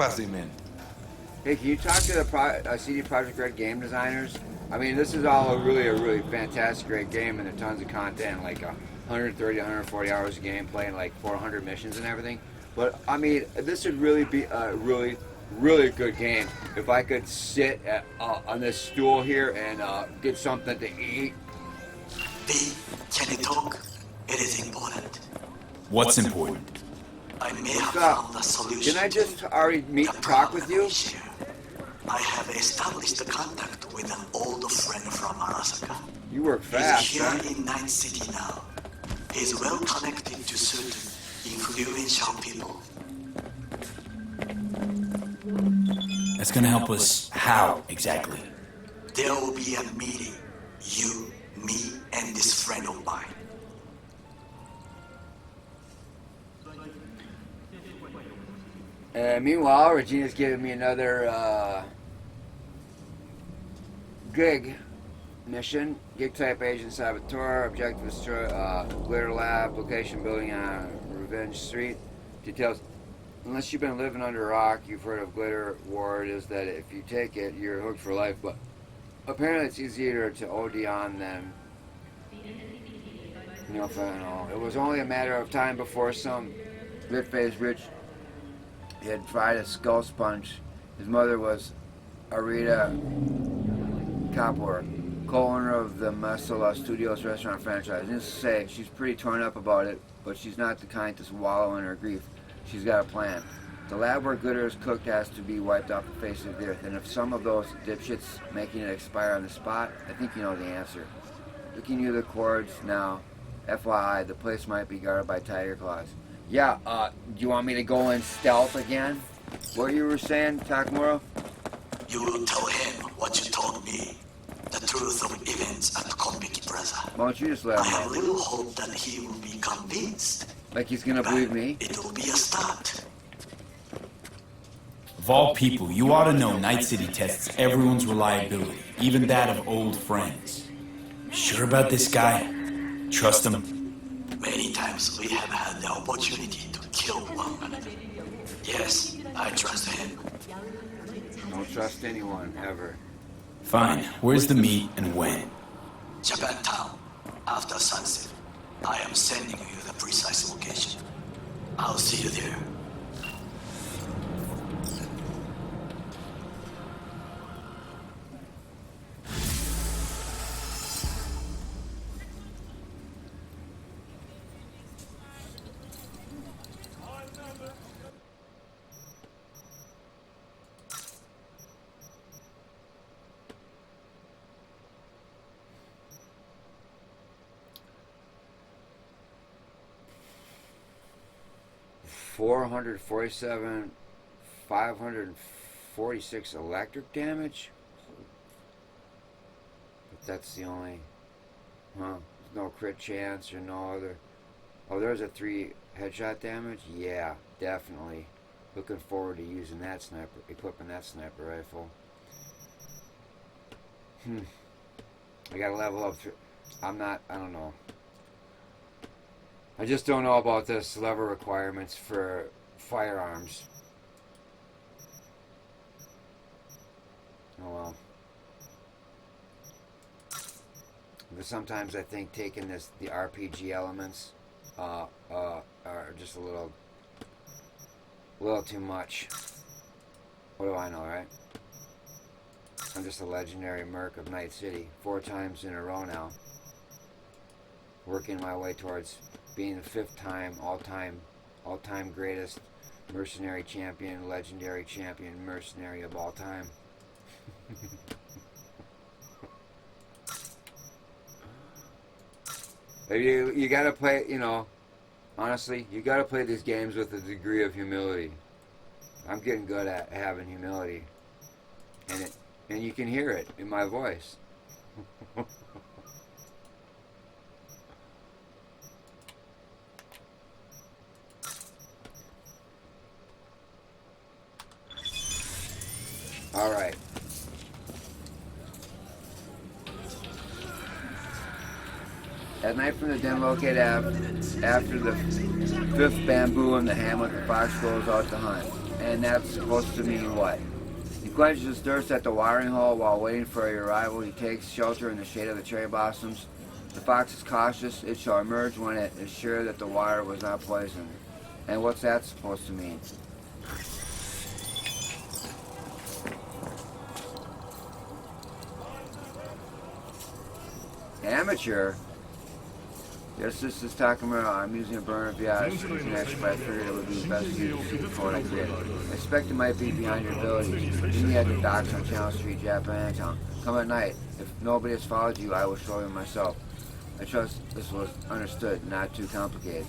Hey, can you talk to the CD Projekt Red game designers? I mean, this is all a really fantastic, great game, and there's tons of content, like 130, 140 hours of gameplay, and like 400 missions and everything. But I mean, this would really be a really good game if I could sit on this stool here and get something to eat. Can you talk? It is important. What's important? I may What's have up? found a solution. Can I just already talk with you? I have established a contact with an old friend from Arasaka. You work fast, He's huh? here in Night City now. He's well connected to certain influential people. That's gonna help us how, exactly? There will be a meeting. You, me, and this friend of mine. Meanwhile, Regina's giving me another gig mission. Gig type agent saboteur. Objective destroy glitter lab. Location building on Revenge Street. Details. Unless you've been living under a rock, you've heard of glitter. Word is that if you take it, you're hooked for life. But apparently, it's easier to OD on than fentanyl. It was only a matter of time before some lit-faced rich had tried a skull sponge. His mother was Arita Kapoor, co-owner of the Masala Studios restaurant franchise. Needless to say, she's pretty torn up about it, but she's not the kind to wallow in her grief. She's got a plan. The lab where glitter is cooked has to be wiped off the face of the earth, and if some of those dipshits making it expire on the spot, I think you know the answer. Looking you the cords now. FYI, the place might be guarded by tiger claws. Yeah, do you want me to go in stealth again? What you were saying, Takamura? You will tell him what you told me. The truth of events at Konbiki Plaza. Why don't you just let I him have know? little hope that he will be convinced. Like he's gonna believe me? It will be a start. Of all people, you ought to know Night City tests everyone's reliability, even that of old friends. Sure about this guy? Trust him? Many times we have had the opportunity to kill one another. Yes, I trust him. Don't trust anyone, ever. Fine. Where's the meet and when? Japantown, after sunset. I am sending you the precise location. I'll see you there. $447, 546 electric damage. But that's the only, huh? There's no crit chance or no other. Oh, there's a 3 headshot damage. Yeah, definitely. Looking forward to using that sniper, equipping that sniper rifle. I gotta level up. I don't know. I just don't know about this level requirements for firearms. Oh well. But sometimes I think taking the RPG elements are just a little too much. What do I know, right? I'm just a legendary merc of Night City 4 times in a row now. Working my way towards being the 5th time all-time greatest mercenary champion, legendary champion, mercenary of all time. You gotta play, honestly, you gotta play these games with a degree of humility. I'm getting good at having humility, and you can hear it in my voice. All right. At night from the den located after the 5th bamboo in the hamlet, the fox goes out to hunt. And that's supposed to mean what? He quenches his thirst at the watering hole while waiting for your arrival. He takes shelter in the shade of the cherry blossoms. The fox is cautious. It shall emerge when it is sure that the water was not poisoned. And what's that supposed to mean? Amateur? Yes, this is Takamura. I'm using a burner via connection, but I figured it would be best to use the code I did. I expect it might be beyond your abilities. Meet me at the docks on Channel Street, Japantown. Come at night. If nobody has followed you, I will show you myself. I trust this was understood, not too complicated.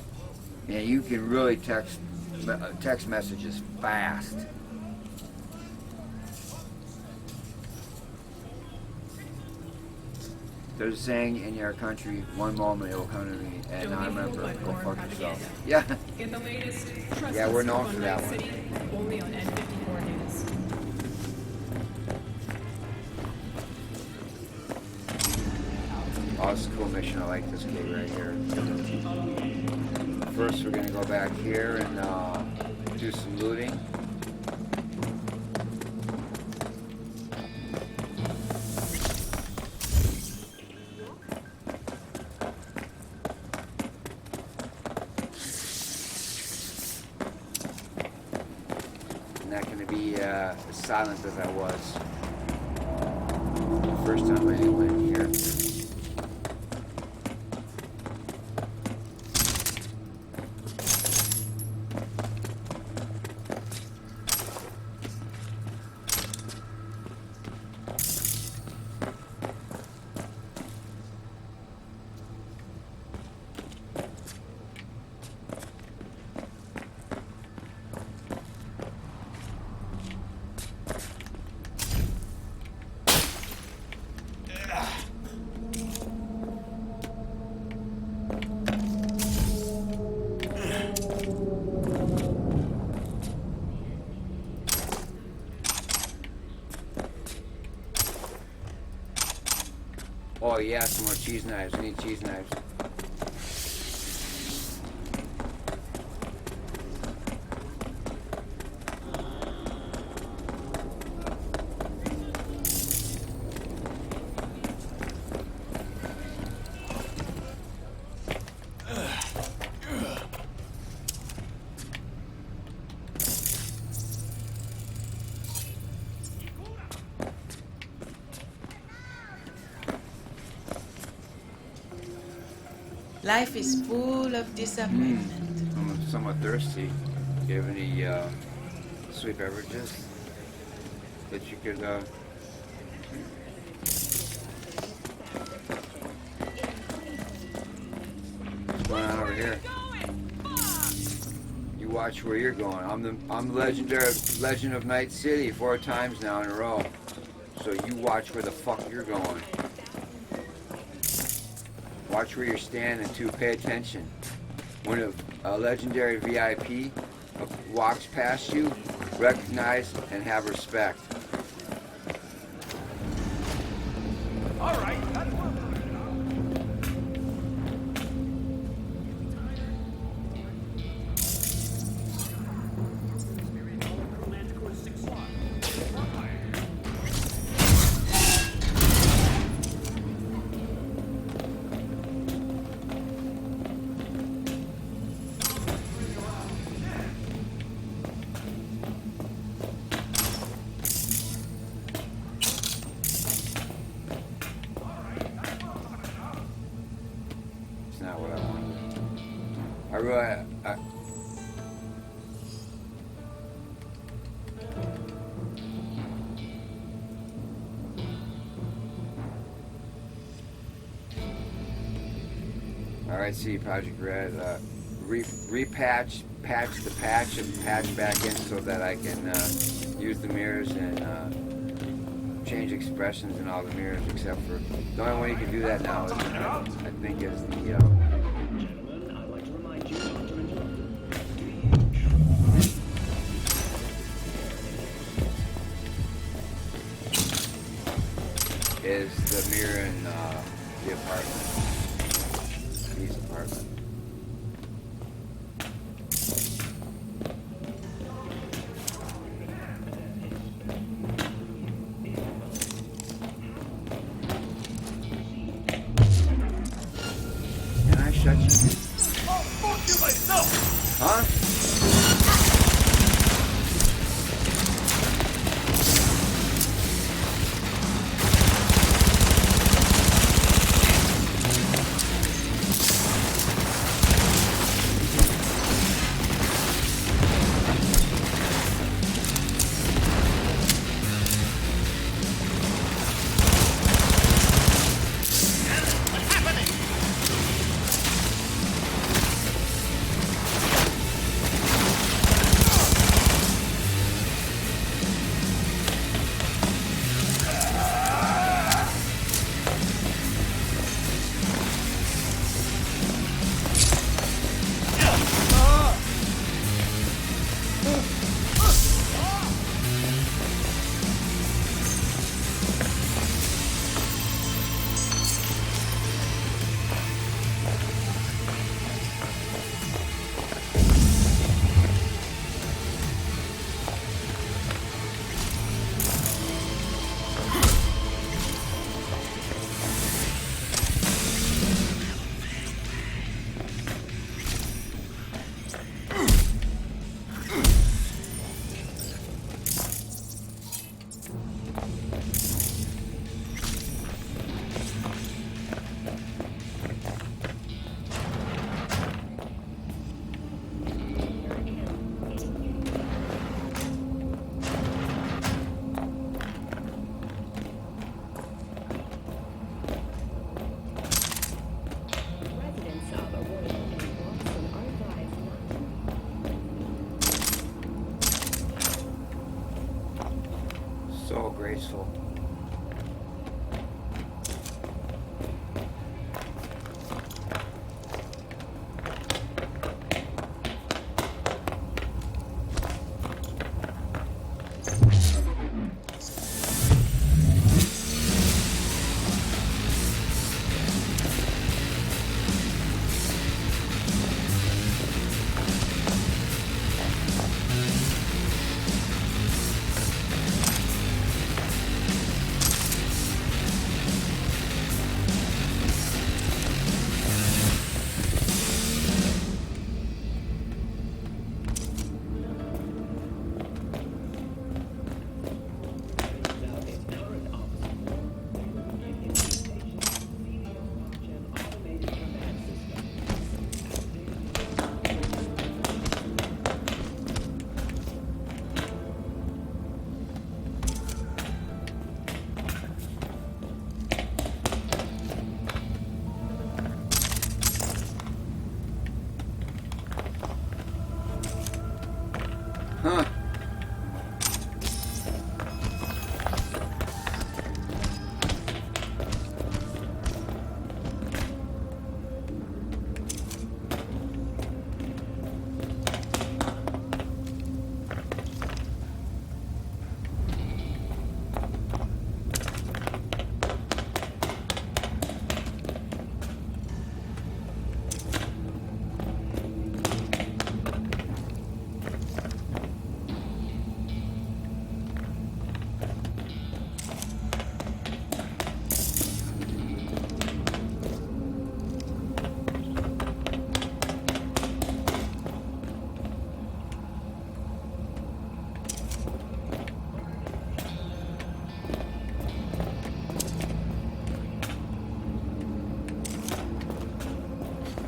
Yeah, you can really text messages fast. There's a saying in your country, one moment it will come to me, and I remember, go fuck yourself. Yeah. Get the latest. Yeah, we're known for that one. Only on N54 News. Oh, this is a cool mission. I like this kid right here. First, we're going to go back here and do some looting. As silent as I was the first time I went here. Oh yeah, some more cheese knives. We need cheese knives. Life is full of disappointment. I'm somewhat thirsty. Do you have any sweet beverages that you could? What's going on over here? You watch where you're going. I'm the Legend of Night City 4 times now in a row. So you watch where the fuck you're going. Watch where you're standing too. Pay attention. When a legendary VIP walks past you, recognize and have respect. All right, that's what It's not what I wanted. I really. Alright, see Project Red. Patch the patch and patch back in so that I can use the mirrors and change expressions in all the mirrors except for the only way you can do that now is I think is the Gentlemen, I'd like to remind you not to is the mirror in the apartment. His apartment. Can I shut you? Oh, fuck you myself! Huh? So graceful.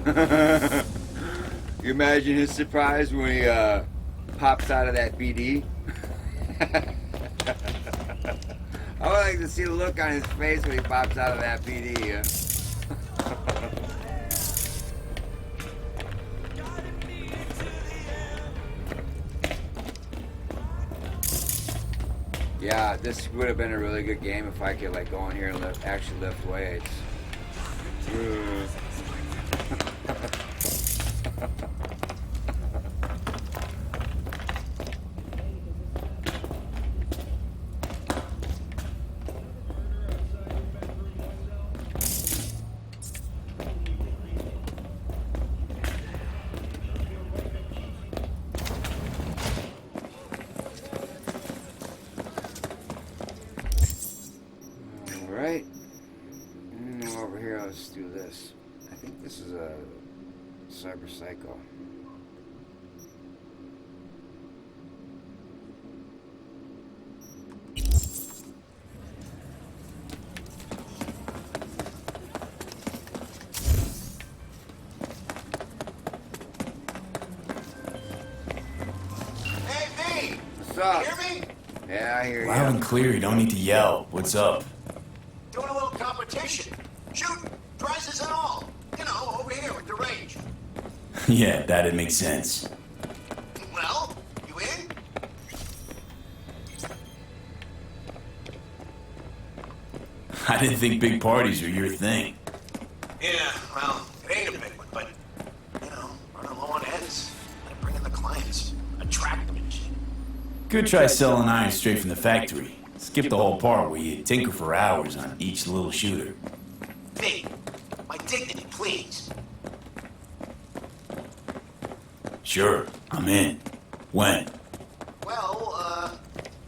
You imagine his surprise when he pops out of that BD? I would like to see the look on his face when he pops out of that BD. Yeah, this would have been a really good game if I could like go in here and actually lift weights. Alright. Over here, let's do this. I think this is a Cyber Psycho. Hey, V! What's up? You hear me? Yeah, I hear you. Loud and clear, you don't need to yell. What's up? Doing a little competition. Shooting, prizes and all. You know, over here at the range. Yeah, that'd make sense. Well, you in? I didn't think big parties were your thing. Yeah, well, it ain't a big one, but, you know, running low on heads. Gotta bring in the clients. Attract them and shit. Good try selling iron straight from the factory. Skip the whole part where you tinker for hours on each little shooter. V, my dignity, please. Sure, I'm in. When? Well,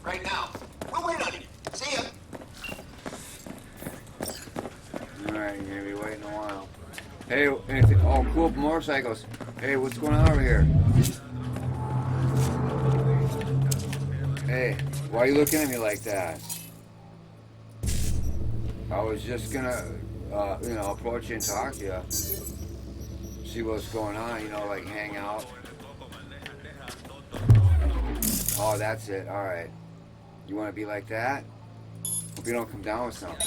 right now. We'll wait on you. See ya. Alright, you're gonna be waiting a while. Hey, anything? Oh, cool motorcycles. Hey, what's going on over here? Hey, why are you looking at me like that? I was just gonna, you know, approach you and talk to you. See what's going on, you know, like hang out. Oh, that's it. Alright. You wanna be like that? Hope you don't come down with something.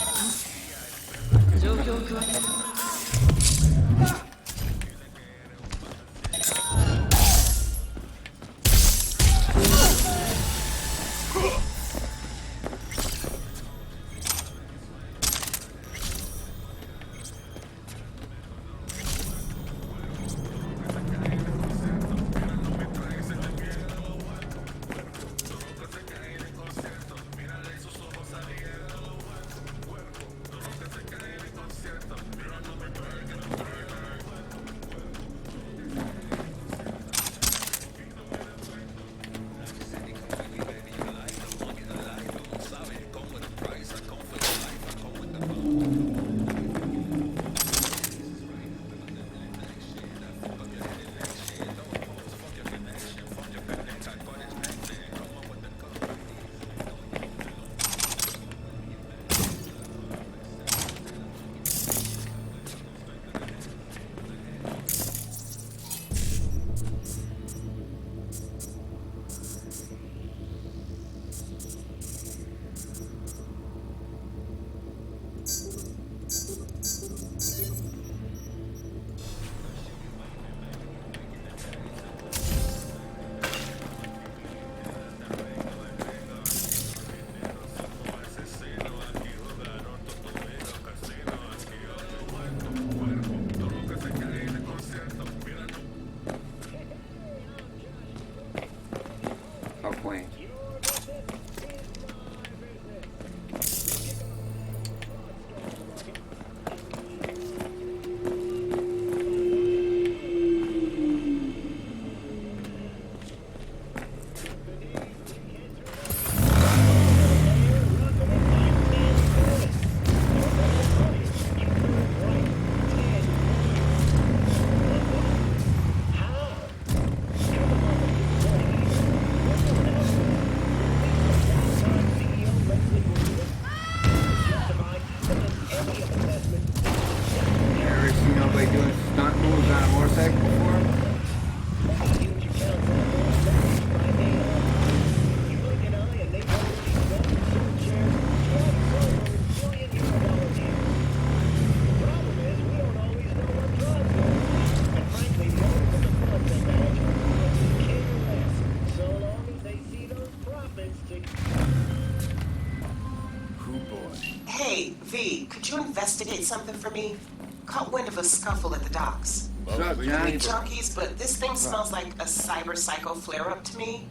Good boy. Hey, V, could you investigate something for me? Caught wind of a scuffle at the docks. What's up, We John? junkies, but this thing smells like a cyber psycho flare-up to me.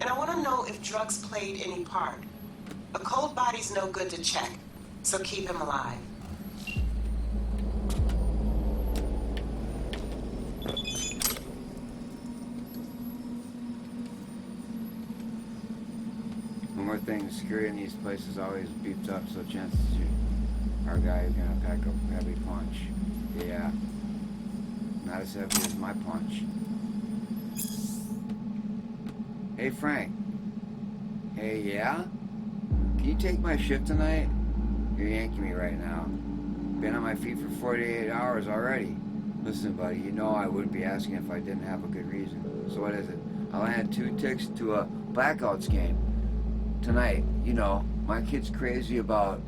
And I want to know if drugs played any part. A cold body's no good to check, so keep him alive. One more thing, security in these places always beefed up, so chances our guy is gonna pack a heavy punch. Yeah. Not as heavy as my punch. Hey Frank. Hey, yeah? Can you take my shift tonight? You're yanking me right now. Been on my feet for 48 hours already. Listen, buddy, you know I wouldn't be asking if I didn't have a good reason. So what is it? I landed 2 ticks to a Blackouts game tonight. You know, my kid's crazy about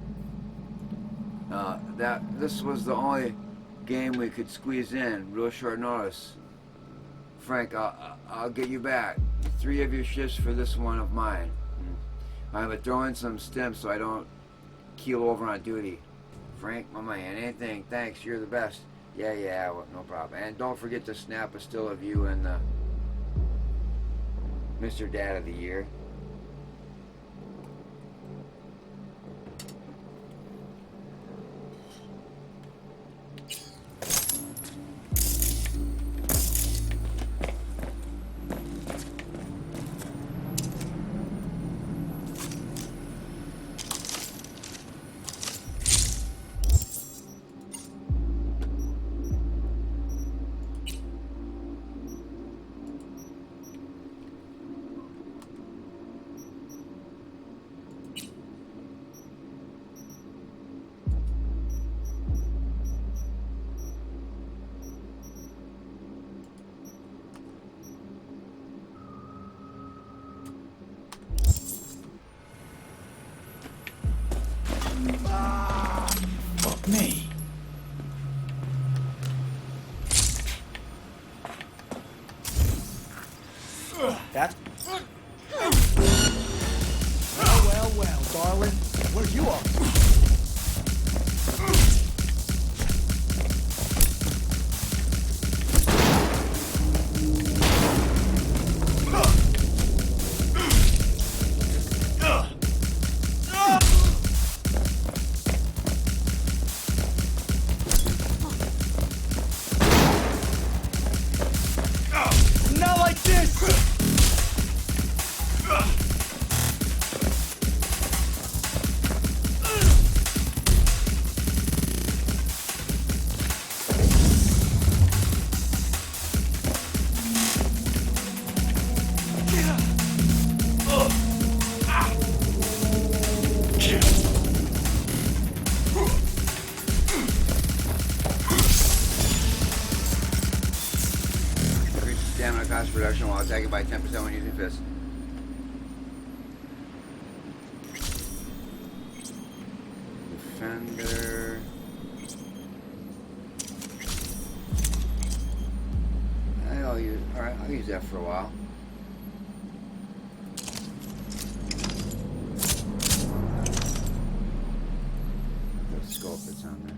that. This was the only game we could squeeze in, real short notice. Frank, I'll get you back. 3 of your shifts for this one of mine. I'm gonna throw in some stim so I don't keel over on duty. Frank, my man, anything. Thanks, you're the best. Yeah, well, no problem. And don't forget to snap a still of you and the Mr. Dad of the Year. Fuck me. That's... Well, darling. Where you are? Not like this! Increase stamina cost reduction while attacking by 10% when using fists. Defender. I'll use that for a while. The scope that's on there.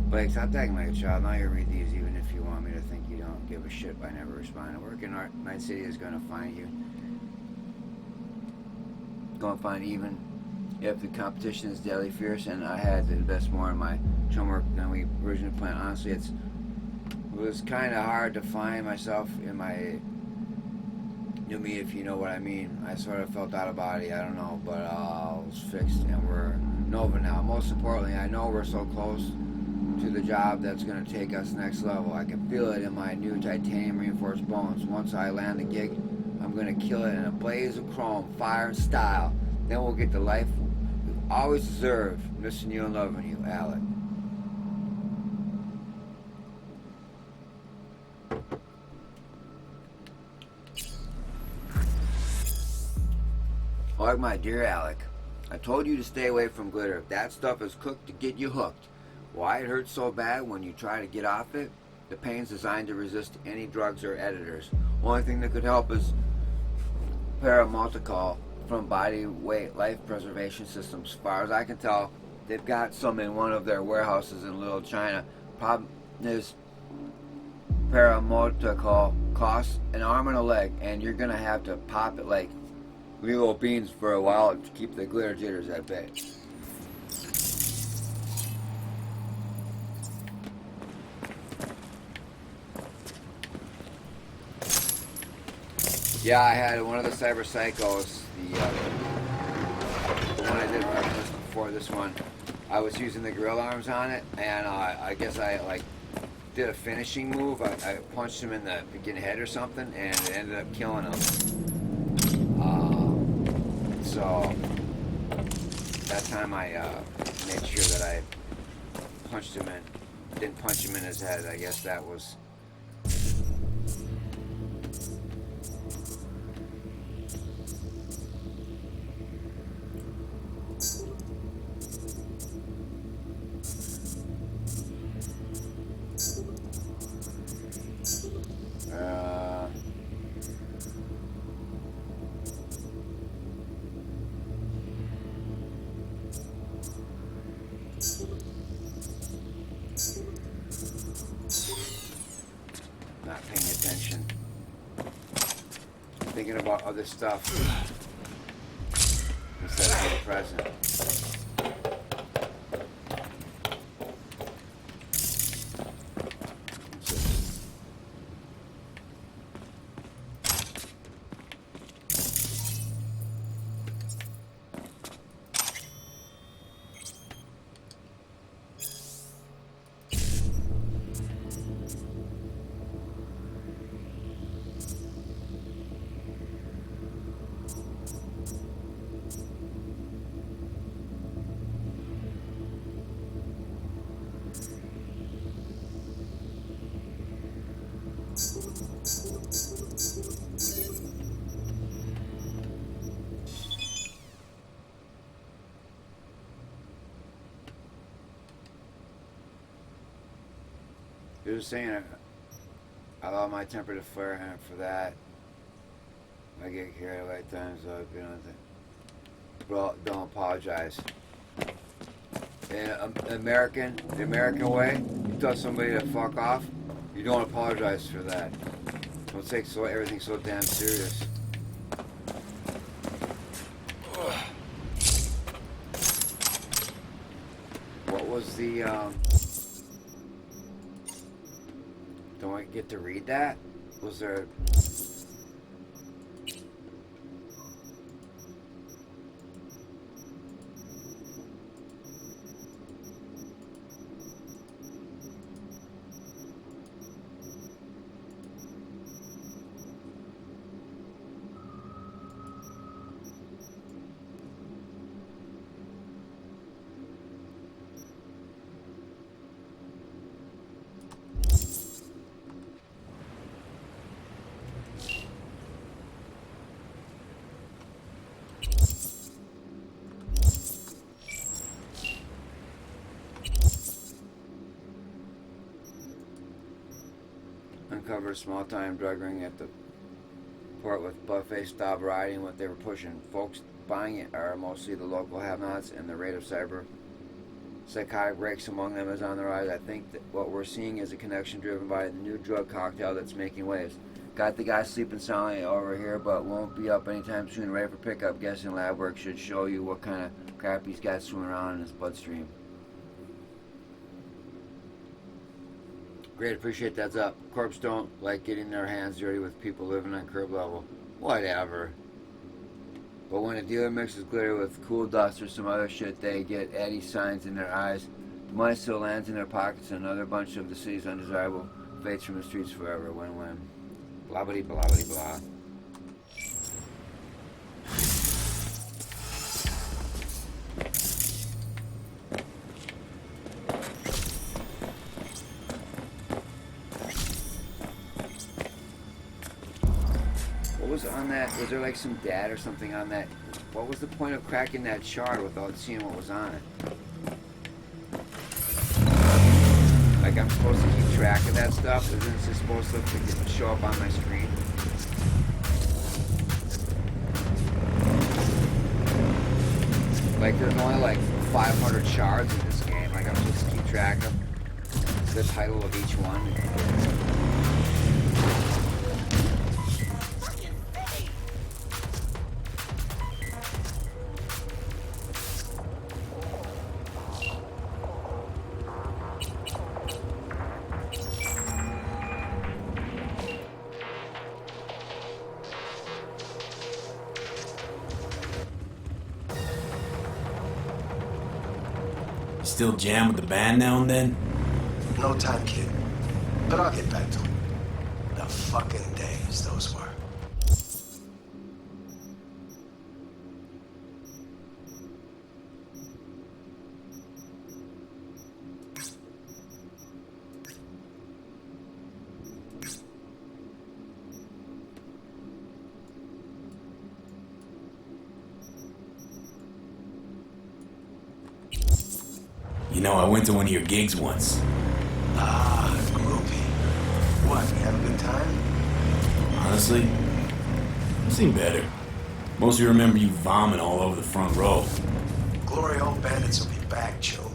Blake, stop acting like a child. Now you read these even if you want me to think you don't give a shit by never responding. Work in Night City is going to find you. Going to find even if the competition is deadly fierce and I had to invest more in my homework than we originally planned. Honestly, it was kind of hard to find myself in my new me, if you know what I mean. I sort of felt out of body, I don't know, but it was fixed and we're Nova now. Most importantly, I know we're so close to the job that's going to take us next level. I can feel it in my new titanium reinforced bones. Once I land the gig, I'm going to kill it in a blaze of chrome, fire, and style. Then we'll get the life we've always deserved. Missing you and loving you, Alec. Like my dear Alec, I told you to stay away from glitter. That stuff is cooked to get you hooked. Why it hurts so bad when you try to get off it? The pain's designed to resist any drugs or editors. Only thing that could help is paramaltocol. from body weight life preservation systems. As far as I can tell, they've got some in one of their warehouses in Little China. Problem is, paramotor costs an arm and a leg, and you're gonna have to pop it like Lilo beans for a while to keep the glitter jitters at bay. Yeah, I had one of the Cyber Psychos, the one I did just before this one. I was using the grill arms on it, and I guess I like did a finishing move. I punched him in the beginning head or something, and it ended up killing him. So that time I made sure that I punched him in, didn't punch him in his head. I guess that was. Not paying attention. Thinking about other stuff instead of being present. You're just saying I allow my temper to flare, and for that I get carried away at times, so you know, bro, don't apologize. In the American way, you tell somebody to fuck off, you don't apologize for that. Don't take everything so damn serious. What was the don't I get to read that? Was there... Uncovered small-time drug ring at the port with buffet style variety, and what they were pushing. Folks buying it are mostly the local have-nots, and the rate of cyber psychotic breaks among them is on the rise. I think that what we're seeing is a connection driven by the new drug cocktail that's making waves. Got the guy sleeping soundly over here, but won't be up anytime soon. Ready for pickup. Guessing lab work should show you what kind of crap he's got swimming around in his bloodstream. Great, appreciate that's up. Corps don't like getting their hands dirty with people living on curb level. Whatever. But when a dealer mixes glitter with cool dust or some other shit, they get Eddie signs in their eyes. The money still lands in their pockets, and another bunch of the city's undesirable fades from the streets forever. Win-win. Blah-bitty, blah-bitty, blah. Was on that, was there like some data or something on that? What was the point of cracking that shard without seeing what was on it? Like I'm supposed to keep track of that stuff? Isn't it just supposed to show up on my screen? Like, there's only like 500 shards in this game. Like, I'm supposed to keep track of the title of each one. Still jam with the band now and then? No time, kid. But I'll get back to it. The fucking days those were. You know, I went to one of your gigs once. Ah, groupie. What, you have a good time? Honestly, you seem better. Mostly remember you vomit all over the front row. Glory old bandits will be back, Joe.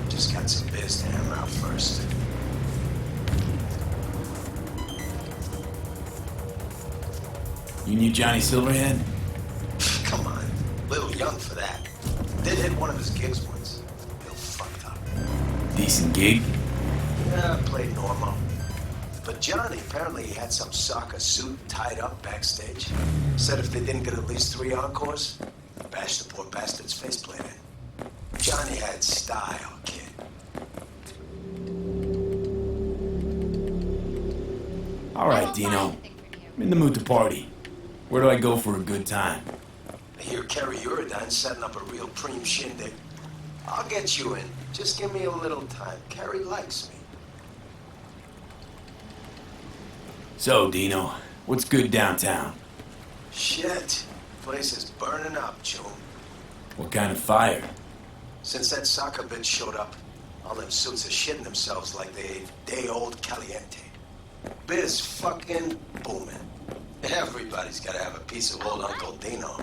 Just got some biz to hammer out first. You knew Johnny Silverhand? Come on, little young for that. Did hit one of his gigs once. Real fucked up. Decent gig? Yeah, played normal. But Johnny, apparently he had some soccer suit tied up backstage. Said if they didn't get at least 3 encores, bash the poor bastard's faceplate in. Johnny had style, kid. All right, Dino. I'm in the mood to party. Where do I go for a good time? I hear Kerry Uridine's setting up a real preem shindig. I'll get you in. Just give me a little time. Kerry likes me. So, Dino, what's good downtown? Shit. Place is burning up, June. What kind of fire? Since that soccer bitch showed up, all them suits are shitting themselves like they ate day-old caliente. Biz fucking booming. Everybody's gotta have a piece of old Uncle Dino.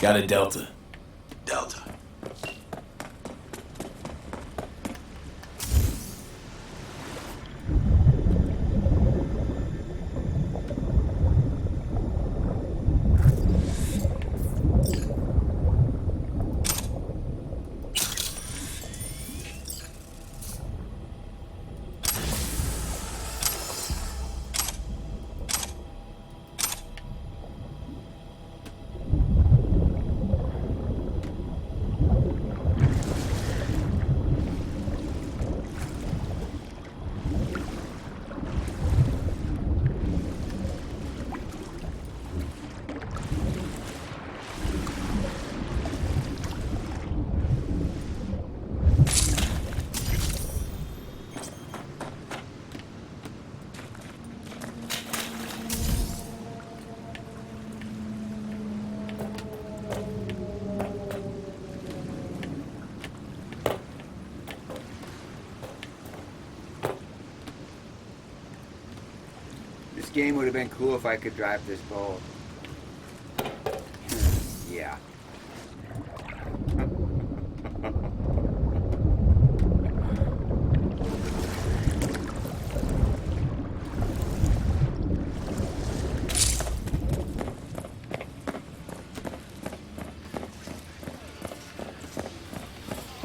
Got a Delta. Delta. This game would have been cool if I could drive this boat. Yeah.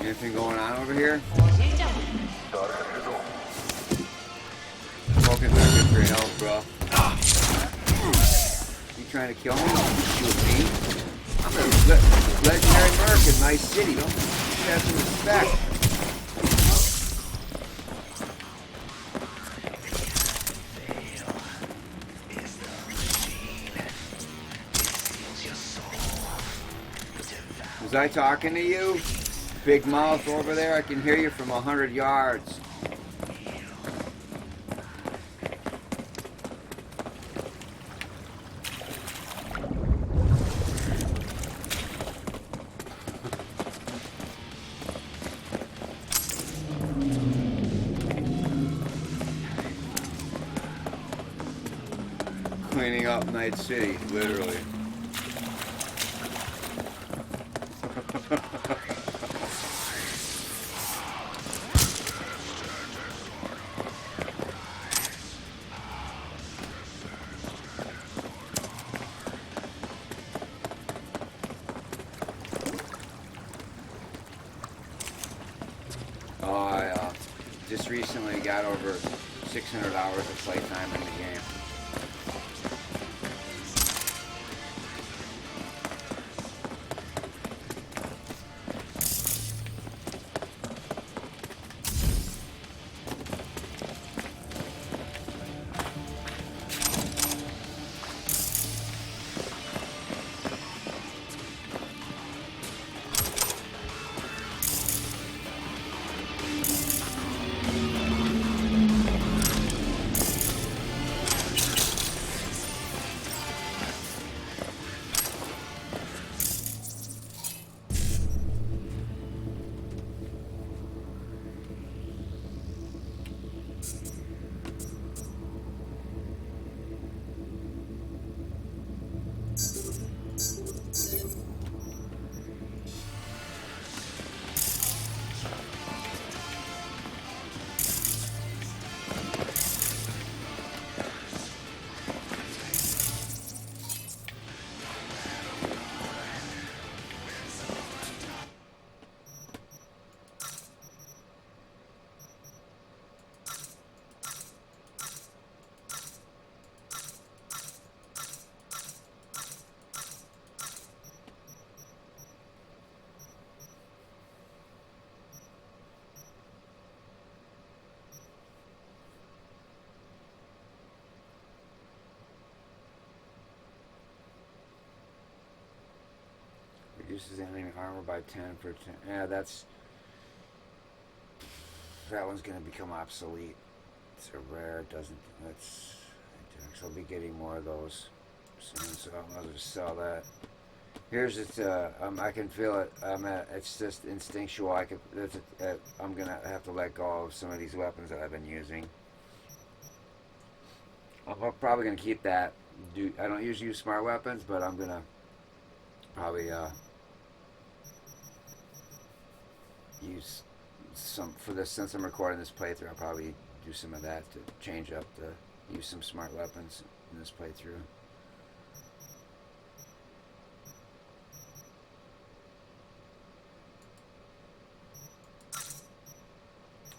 Anything going on over here? Smoking's not good for your health, bro. You trying to kill me? Shoot me? I'm a legendary merc in Nice City. Don't have some respect. Was I talking to you? Big mouth over there, I can hear you from 100 yards. Cleaning up Night City, literally. I just recently got over 600 hours of playtime in the game. Reduces enemy armor by 10 for 10. Yeah, that one's gonna become obsolete. It's a rare. Doesn't. I'll be getting more of those soon, so I'll just sell that. Here's it. I can feel it. It's just instinctual. I'm gonna have to let go of some of these weapons that I've been using. I'm probably gonna keep that. I don't usually use smart weapons, but I'm gonna probably use some for this. Since I'm recording this playthrough, I'll probably do some of that to change up use some smart weapons in this playthrough.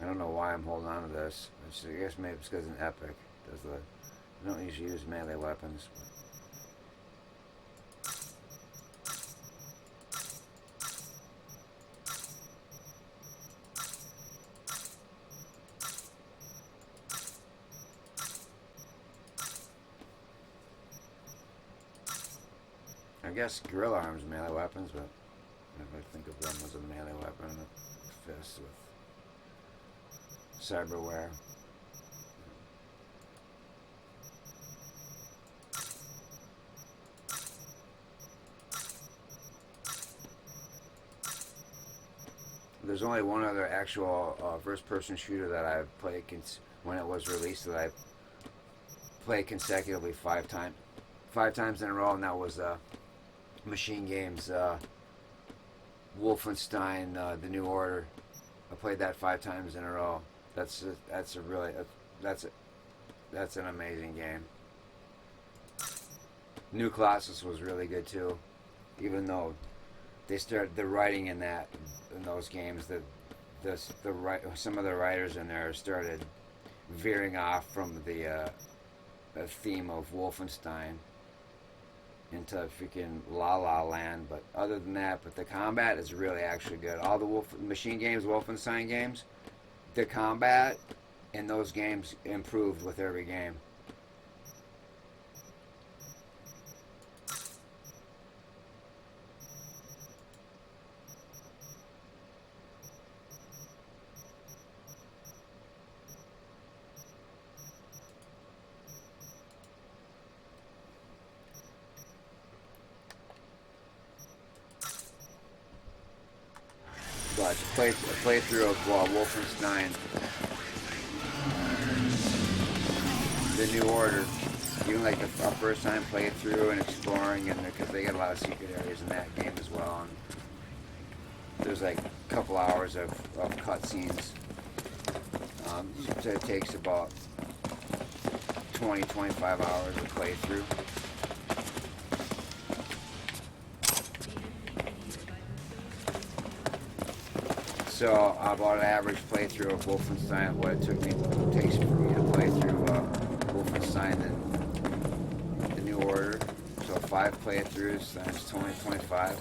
I don't know why I'm holding on to this. I guess maybe it's because it's an epic. I don't usually use melee weapons. I guess gorilla arms are melee weapons, but if I think of them as a melee weapon, a fist with cyberware. There's only one other actual first-person shooter that I've played when it was released that I played consecutively 5 times in a row, and that was Machine Games Wolfenstein: The New Order. I played that 5 times in a row. That's an amazing game. New Colossus was really good too, even though they started the writing in those games. Some of the writers in there started veering off from the theme of Wolfenstein into freaking La La Land. But other than that, the combat is really actually good. All the Machine Games, Wolfenstein games, the combat in those games improved with every game. But a playthrough of Wolfenstein, The New Order, even like a first time playthrough and exploring, and because they got a lot of secret areas in that game as well. And there's like a couple hours of cutscenes. So it takes about 20-25 hours to play through. So about an average playthrough of Wolfenstein, what it takes for me to play through Wolfenstein the New Order. So 5 playthroughs times 20-25.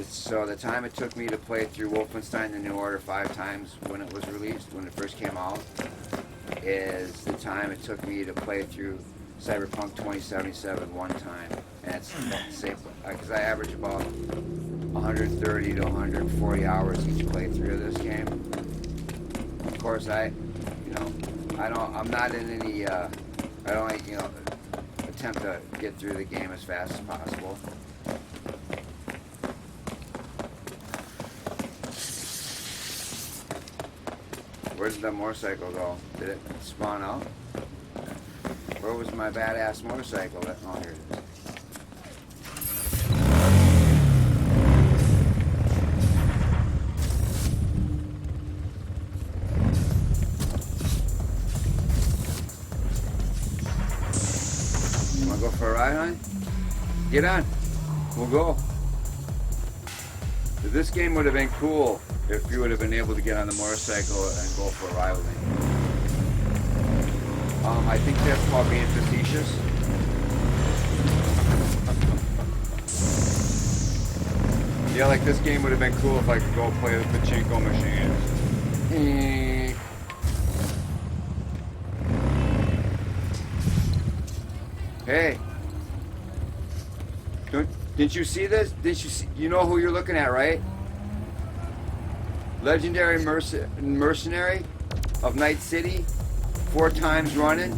So the time it took me to play through Wolfenstein the New Order 5 times when it was released, when it first came out, is the time it took me to play through Cyberpunk 2077 one time. And it's about the same, because I average about 130 to 140 hours each playthrough of this game. Of course, I'm not in any, I don't, attempt to get through the game as fast as possible. Where did the motorcycle go? Did it spawn out? Where was my badass motorcycle? Oh, here it is. You wanna go for a ride, honey? Get on. We'll go. This game would have been cool if you would have been able to get on the motorcycle and go for a ride with me. I think that's called being facetious. Yeah, like this game would have been cool if I could go play the pachinko machines. Hey. Didn't you see this? You know who you're looking at, right? Legendary mercenary of Night City, 4 times running.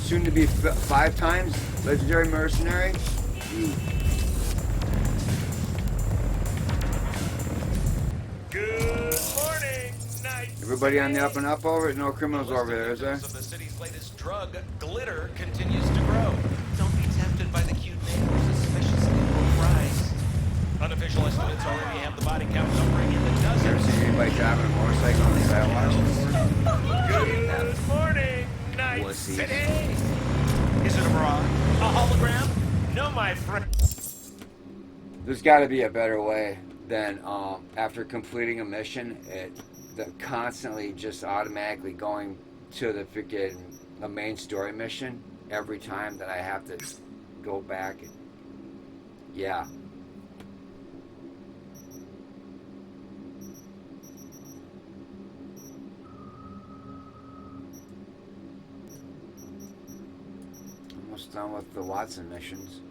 Soon to be 5 times legendary mercenary. Good morning, Night. Everybody on the up and up over it? No criminals over there, is there? Of the city's latest drug, glitter, continues to grow. Don't be tempted by the cute neighbor's suspiciously low price. Unofficial estimates already have the body count numbering in the dozens. Ever seen anybody driving a motorcycle on the sidewalk? Good morning, Night Wussies. City. Is it a mirage? A hologram? No, my friend. There's got to be a better way than after completing a mission, the constantly just automatically going to the freaking the main story mission every time that I have to go back. Yeah. Almost done with the Watson missions.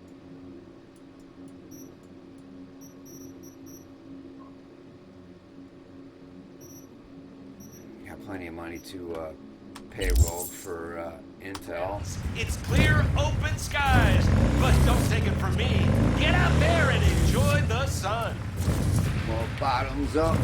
Got plenty of money to pay Rogue for intel. It's clear, open skies, but don't take it from me. Get out there and enjoy the sun. Well, bottoms up.